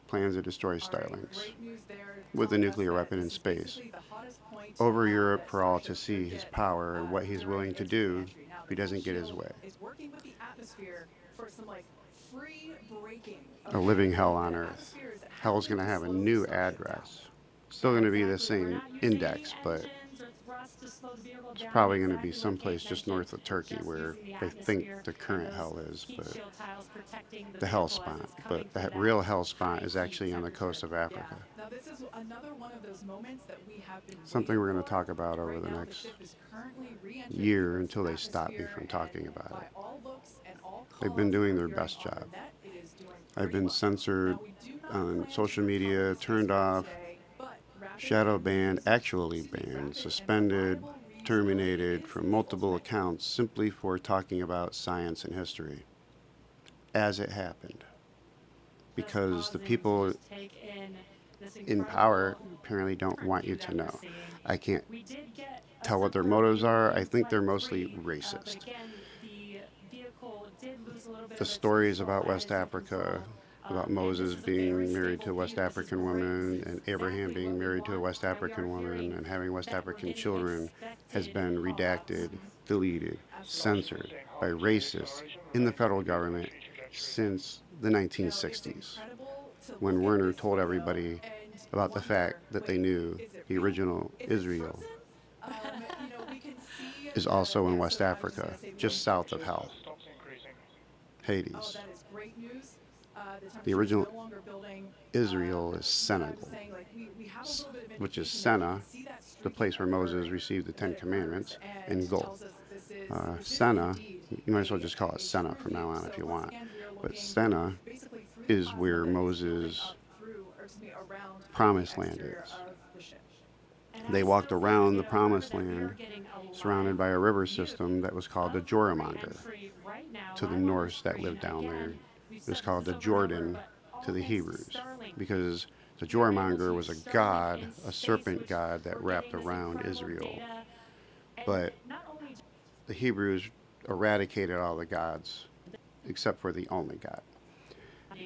plans to destroy Starlinks Great news there, with a telling us nuclear that weapon in this is space basically the hottest point, over Europe that for all to Starship see could his get, power and what he's during willing to its do reentry. Now, if he doesn't get his way. is working with the atmosphere for some like free breaking. A living hell on Earth. Hell's going to have a new address. Still going to be the same index, but it's probably going to be someplace just north of Turkey where they think the current hell is, but the hell spot. But that real hell spot is actually on the coast of Africa. Now this is another one of those moments that we have been Something we're going to for. talk about over Right the now, next ship is currently re-entering year the until they stop me atmosphere, from talking and about by it. all looks and all They've been calls doing we're their best hearing on job. the net, it is doing I've pretty been well. censored Now, we do not on plan social to media, cover the turned spaceflight off, today, but rather shadow than banned, use actually the banned, rapid and suspended, reliable terminated reusability from multiple accounts simply for talking about science and history as it happened. Because the people in power apparently don't want you to know. I can't tell what their motives are. I think they're mostly racist. The stories about West Africa, about Moses being married to a West African woman and Abraham being married to a West African woman and having West African children has been redacted, deleted, censored by racists in the federal government since the 1960s, when Werner told everybody about the fact that they knew the original Israel is also in West Africa, just south of hell, Hades. That is great news. The original Israel is Senegal, which is Sena, the place where Moses received the Ten Commandments, and Gul. Sena, you might as well just call it Sena from now on if you want. But Sena is where Moses' promised land is. They walked around the promised land surrounded by a river system that was called the Joromonger to the Norse that lived down there. It was called the Jordan to the Hebrews because the Joromonger was a god, a serpent god that wrapped around Israel. But the Hebrews eradicated all the gods except for the only God.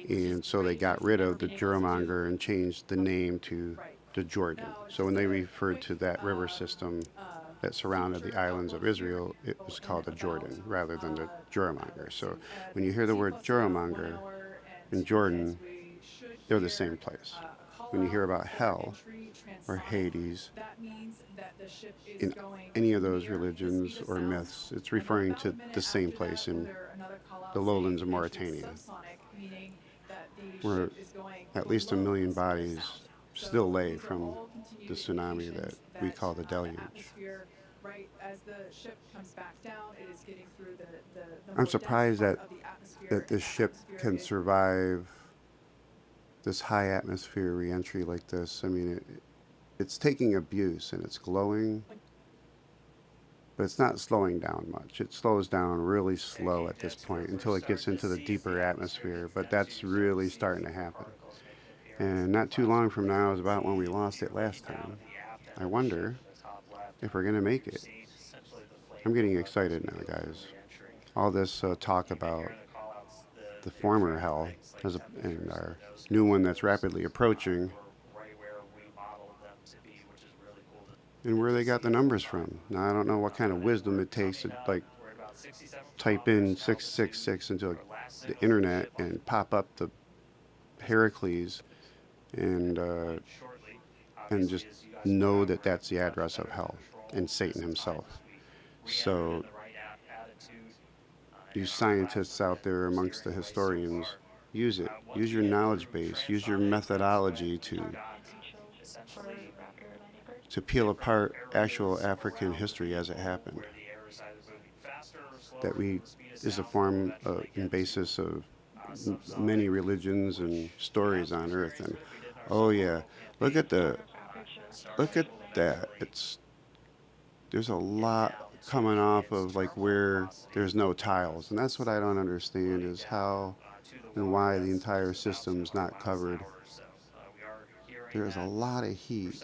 And so they got rid of the Joromonger and changed the name to the Jordan. So when they referred to that river system that surrounded the islands of Israel, it was called the Jordan rather than the Joromonger. So when you hear the word Joromonger and Jordan, they're the same place. When you hear about hell or Hades, in any of those religions or myths, it's referring to the same place in the lowlands of Mauritania, where at least 1 million bodies still lay from the tsunami that we call the deluge. I'm surprised that this ship can survive this high atmosphere reentry like this. I mean, it's taking abuse and it's glowing, but it's not slowing down much. It slows down really slow at this point until it gets into the deeper atmosphere, but that's really starting to happen. And not too long from now is about when we lost it last time. I wonder if we're going to make it. I'm getting excited now, guys. All this talk about the former hell and our new one that's rapidly approaching, and where they got the numbers from. Now, I don't know what kind of wisdom it takes to, like, type in 666 into the internet and pop up the Heracles and just know that that's the address of hell and Satan himself. So you scientists out there amongst the historians, use it. Use your knowledge base. Use your methodology to peel apart actual African history as it happened. That is a form and basis of many religions and stories on Earth. And oh yeah, look at that. There's a lot coming off of like where there's no tiles, and that's what I don't understand is how and why the entire system's not covered. There's a lot of heat.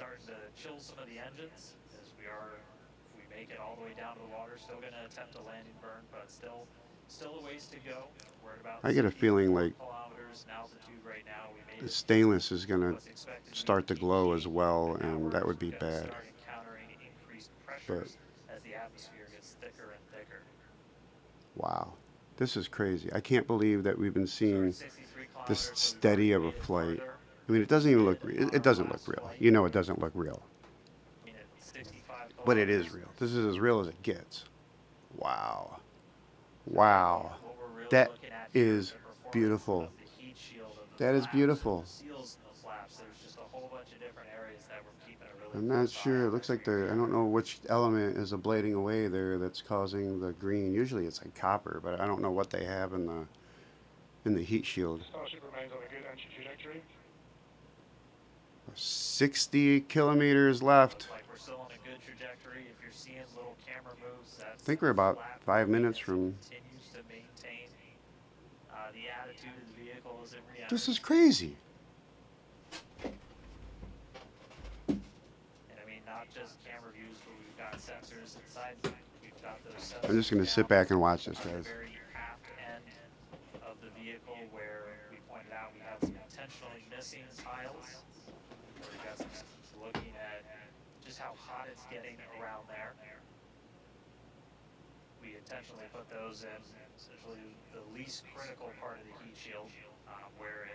I get a feeling like the stainless is going to start to glow as well, and that would be bad. But wow, this is crazy. I can't believe that we've been seeing this steady of a flight. I mean, it doesn't even look real. It doesn't look real. You know it doesn't look real. But it is real. This is as real as it gets. Wow. Wow. That is beautiful. That is beautiful. I'm not sure. It looks like I don't know which element is ablating away there that's causing the green. Usually it's like copper, but I don't know what they have in the heat shield. Starship remains on a good anti-trajectory. 60 kilometers left. I think we're about 5 minutes from. This is crazy. I'm just going to sit back and watch this, guys. Looking at just how hot it's getting around there. We intentionally put those in essentially the least critical part of the heat shield, where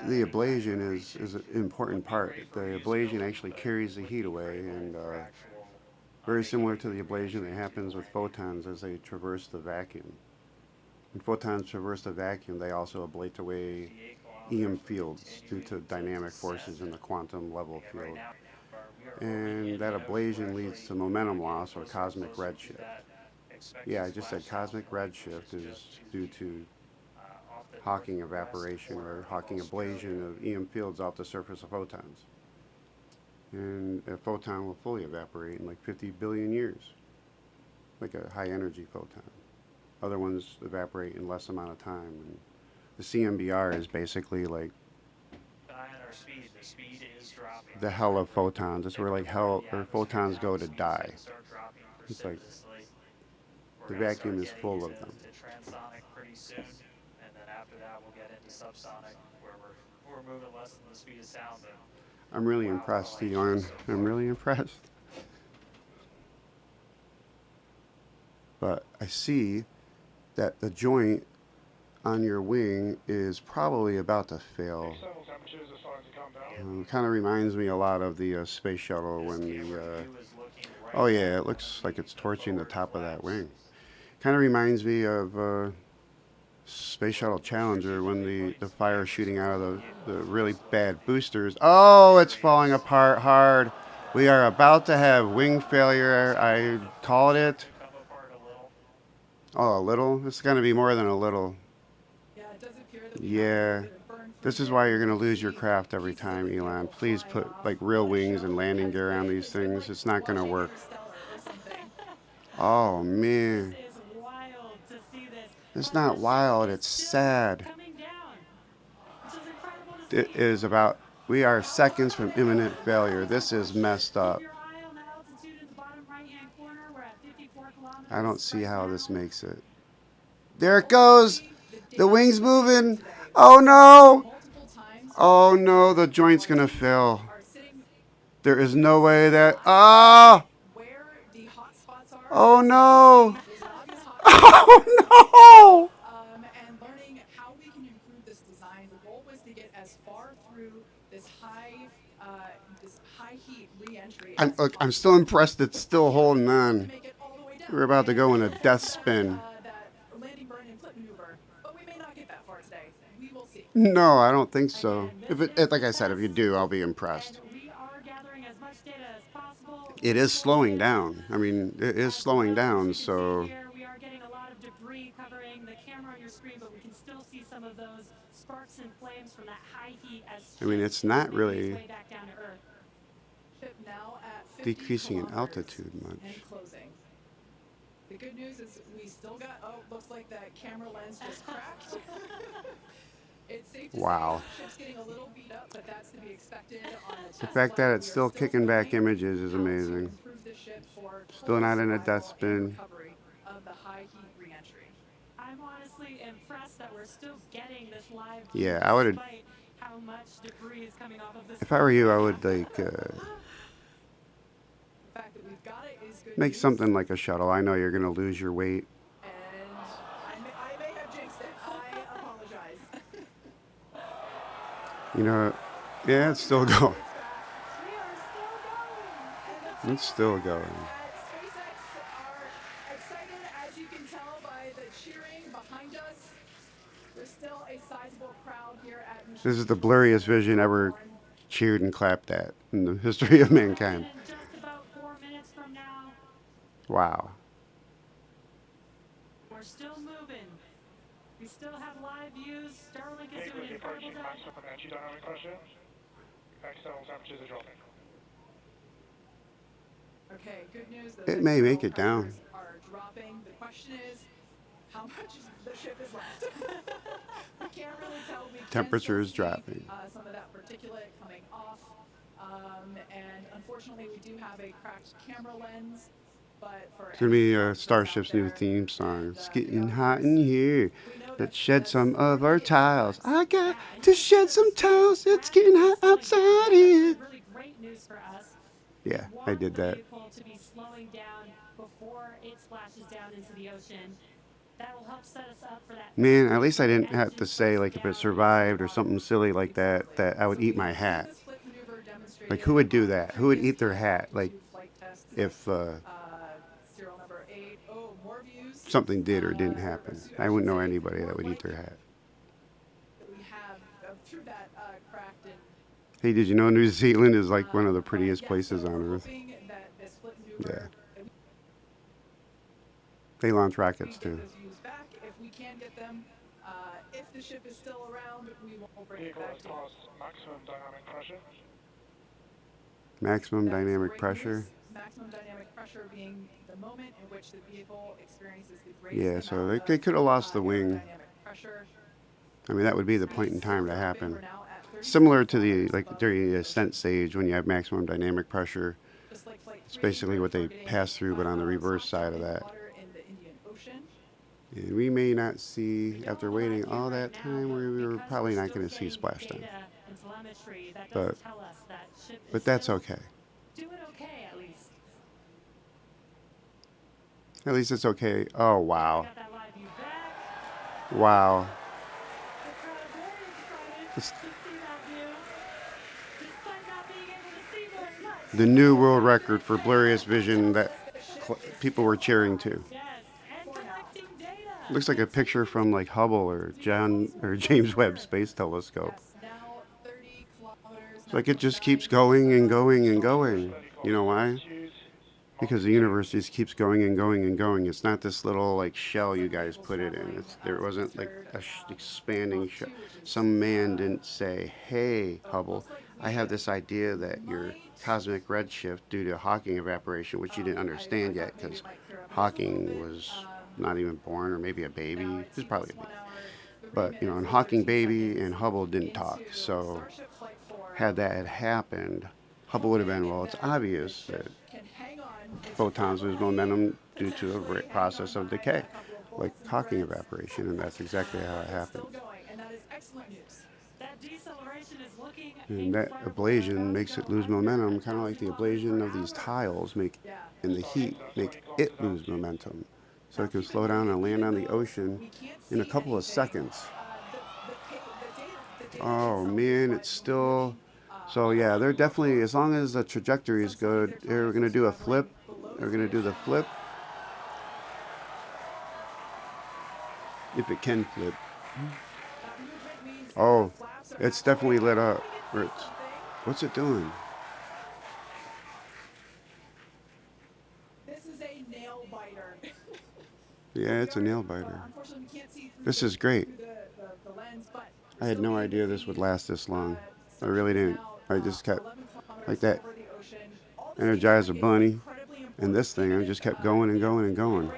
the ablation is an important part. The ablation actually carries the heat away, and very similar to the ablation that happens with photons as they traverse the vacuum. When photons traverse the vacuum, they also ablate away EM fields due to dynamic forces in the quantum level field. And that ablation leads to momentum loss or cosmic redshift. Yeah, I just said cosmic redshift is due to Hawking evaporation or Hawking ablation of EM fields off the surface of photons. And a photon will fully evaporate in like 50 billion years, like a high energy photon. Other ones evaporate in less amount of time. And the CMBR is basically like the hell of photons. It's where like hell or photons go to die. It's like the vacuum is full of them. Transonic pretty soon, and then after that we'll get into subsonic, where we're moving less than the speed of sound. I'm really impressed, Dion. I'm really impressed. But I see that the joint on your wing is probably about to fail. External temperatures are starting to come down. Kind of reminds me a lot of the space shuttle when the... oh yeah, it looks like it's torching the top of that wing. Kind of reminds me of Space Shuttle Challenger when the fire shooting out of the really bad boosters. Oh, it's falling apart hard. We are about to have wing failure. I called it. Oh, a little? It's going to be more than a little. Yeah. This is why you're going to lose your craft every time, Elon. Please put like real wings and landing gear on these things. It's not going to work. Oh, man. It's not wild, it's sad. It is about, we are seconds from imminent failure. This is messed up. I don't see how this makes it. There it goes! The wing's moving! Oh no! Oh no, the joint's gonna fail. There is no way that, ah! Oh no! Oh no! And learning how we can improve this design. The goal was to get as far through this high heat reentry. I'm still impressed it's still holding on. We're about to go in a death spin. Landing burn and flip maneuver, but we may not get that far today. We will see. No, I don't think so. Like I said, if you do, I'll be impressed. It is slowing down. I mean, it is slowing down, so... We are getting a lot of debris covering the camera on your screen, but we can still see some of those sparks and flames from that high heat as I mean, it's not really decreasing in altitude much. The good news is we still got, looks like that camera lens just cracked. It's safe to say the ship's getting a little beat up, but that's to be expected on a test The fact that it's still kicking back images is amazing. Still not in a death spin. I'm honestly impressed that we're still getting this live. Yeah, I would. How much debris is coming off of this. If I were you, I would like make something like a shuttle. I know you're gonna lose your weight. And I may have jinxed it. I apologize. You know, yeah, it's still going. It's still going. SpaceX are excited, as you can tell by the cheering behind us. There's still a sizable crowd here at Mission. This is the blurriest vision ever cheered and clapped at in the history of mankind. Just about 4 minutes from now. Wow. We're still moving. We still have live views. Starlink is doing incredible job. Maxed up on energy dynamic pressure. External temperatures are dropping. Okay, good news. It may make it down. Are dropping. The question is, how much the ship is left? We can't really tell. Temperature is dropping. Some of that particulate coming off, and unfortunately, we do have a cracked camera lens. But for it's gonna be Starship's new theme song. It's getting hot in here. Let's shed some of our tiles. I got to shed some tiles. It's getting hot outside here. Really great news for us. Yeah, I did that. To be slowing down before it splashes down into the ocean. That will help set us up for that. Man, at least I didn't have to say like if it survived or something silly like that, that I would eat my hat. Like who would do that? Who would eat their hat? Like if something did or didn't happen. I wouldn't know anybody that would eat their hat. We have through that cracked and Hey, did you know New Zealand is like one of the prettiest yeah, places so on we're Earth? hoping that this flip Yeah. maneuver, that They launch we rockets get too. those views back. If we can get them, if the ship is still around, we will bring it Vehicle back has to you. passed maximum dynamic pressure. Maximum That is dynamic great pressure. news. Maximum dynamic pressure being the moment in which the vehicle experiences the greatest Yeah, so amount they of, could have lost the wing. aerodynamic pressure. I mean, that would be the Speed point in still time to dropping. happen. We're now at 30 Similar to the, kilometers like above during the ocean. ascent stage when you have maximum dynamic pressure. Just like flight It's 3, basically we're what they targeting, pass through, but on the reverse side of splashdown in that. water in the Indian Ocean. And we may not see, We after don't know waiting about all you that right now, time, but we were because probably we're not still going to see getting splashdown. data and telemetry, that But- does tell us that ship is But that's still okay. doing okay at least. At least it's okay. Oh, We wow. got that live view back. Wow. The crowd very excited to This- see that view, despite not being able to see very much. The new world record for blurriest vision that people were cheering to. Yes, and collecting data. Looks like a picture from like Hubble or James Webb Space Telescope. Yes, now 30 kilometers. It's like it just keeps going and going and going. You know why? Because the universe just keeps going and going and going. It's not this little like shell you guys put it in. There wasn't like a expanding shell. Some man didn't say, "Hey, Hubble, I have this idea that your cosmic redshift due to Hawking evaporation, which you didn't understand yet because Hawking was not even born or maybe a baby. He was probably a baby. But, you know, and Hawking baby and Hubble didn't talk. So had that had happened, Hubble would have been, well, it's obvious that photons lose momentum due to a process of decay, like Hawking evaporation, and that's exactly how it happened. That deceleration is looking And that ablation makes it lose momentum, kind of like the ablation of these tiles make, in the heat, make it lose momentum. So it can slow down and land on the ocean in a couple of seconds. Oh man, it's still... So yeah, they're definitely, as long as the trajectory is good, they're going to do a flip. They're going to do the flip. If it can flip. Oh, it's definitely lit up. What's it doing? This is a nail biter. Yeah, it's a nail biter. This is great. I had no idea this would last this long. I really didn't. I just kept like that Energizer Bunny and this thing. I just kept going and going and going.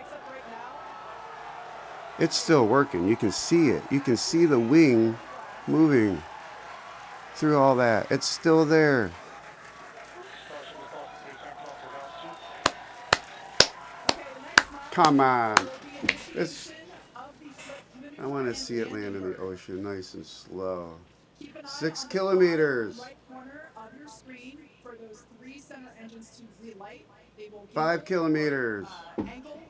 It's still working. You can see it. You can see the wing moving through all that. It's still there. Come on. I want to see it land in the ocean nice and slow. 6 kilometers. 5 kilometers. Angle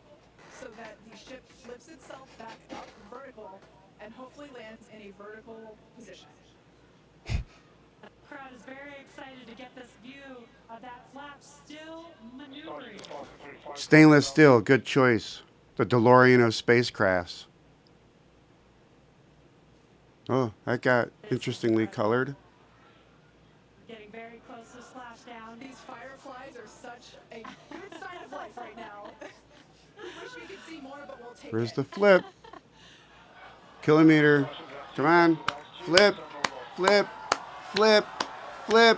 so that the ship flips itself back up vertical and hopefully lands in a vertical position. The crowd is very excited to get this view of that flap still maneuvering. Stainless steel, good choice. The DeLorean of spacecrafts. Oh, that got interestingly colored. Getting very close to splashdown. These fireflies are such a good sign of life right now. We wish we could see more, but we'll take Where's it. the flip? Kilometer. Come on. Flip. Flip. Flip. Flip.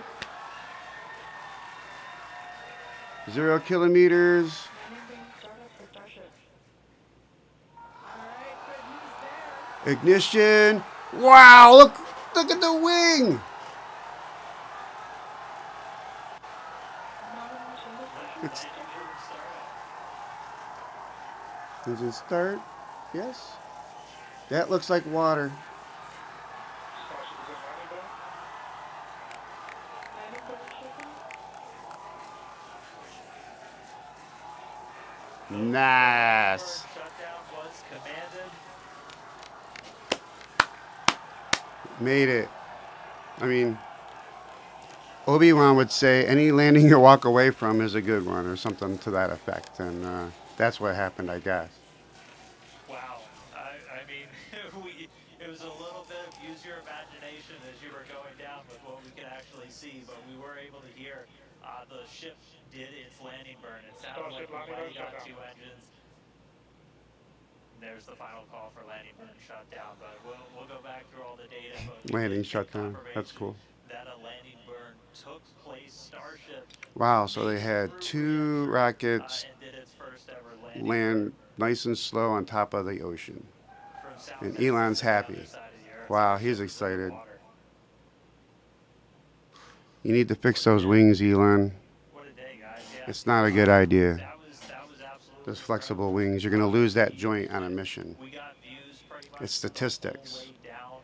0 kilometers. Startup for Starship. All right, good news there. Ignition. Wow, look at the wing. It's, engine start. Yes. That looks like water. Nice. Shutdown was commanded. Made it. I mean, Obi-Wan would say any landing you walk away from is a good one or something to that effect. And that's what happened, I guess. see, but we were able to hear the ship did its landing burn. It sounded like Starship we landing might burn have got shut 2 engines. There's the final call for landing burn shutdown, but we'll go back through all the data. But Landing shutdown. That's cool. That a landing burn took place. Starship. Wow, so they had 2 rockets And did its first ever landing land nice and slow on top of the ocean. And Elon's happy. Wow, he's excited. You need to fix those wings, Elon. What a day, guys. Yeah. It's not a good idea. That was absolutely Those flexible wings, you're going to lose that joint on a mission. We got views pretty much It's statistics. way down.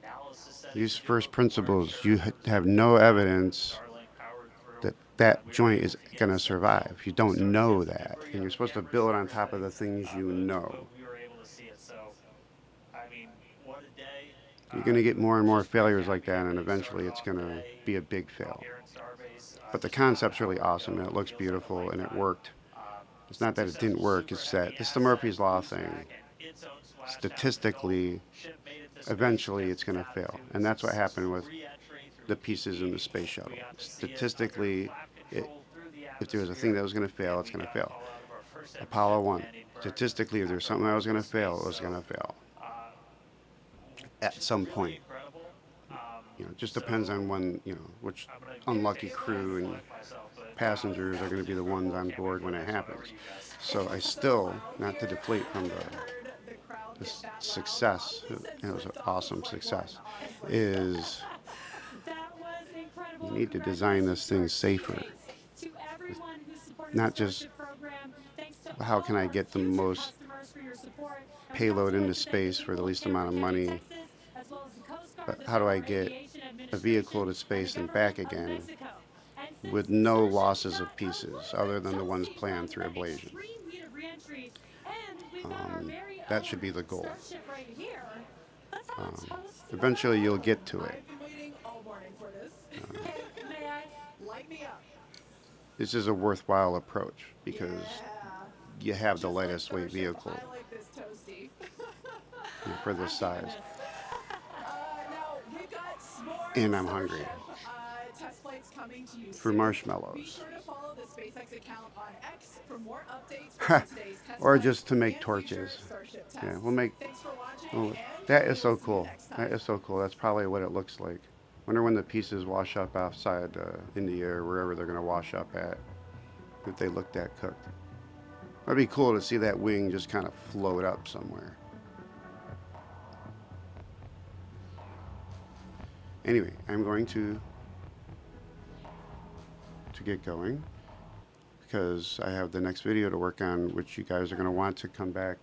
Analysis said Use first principles. You have no evidence Starlink powered through. that that joint is going to survive. You don't know that. And you're supposed to build on top of the things you know. We were able to see it, so I mean, what a day. You're going to get more and more failures like that, and eventually it's going to be a big fail. Here in Starbase. But the concept's really awesome, and it looks beautiful, and it worked. It's not that it didn't work, it's that it's the Murphy's Law thing. Statistically, eventually it's going to fail. And that's what happened with the pieces in the space shuttle. Statistically, if there was a thing that was going to fail, it's going to fail. Apollo 1. Statistically, if there's something that was going to fail, it was going to fail. At some point. You know, it just depends on when, you know, which unlucky crew and passengers are going to be the ones on board when it happens. So I still, not to deflate from the success, it was an awesome success, is you need to design this thing safer. Not just how can I get the most payload into space for the least amount of money, but how do I get a vehicle to space and back again with no losses of pieces other than the ones planned through ablation. That should be the goal. Eventually you'll get to it. This is a worthwhile approach because you have the lightest weight vehicle for this size. And I'm hungry. For marshmallows. Or just to make torches. Yeah, we'll make. Oh, that is so cool. That is so cool. That's probably what it looks like. Wonder when the pieces wash up outside India or wherever they're going to wash up at. If they look that cooked. That'd be cool to see that wing just kind of float up somewhere. Anyway, I'm going to get going because I have the next video to work on, which you guys are going to want to come back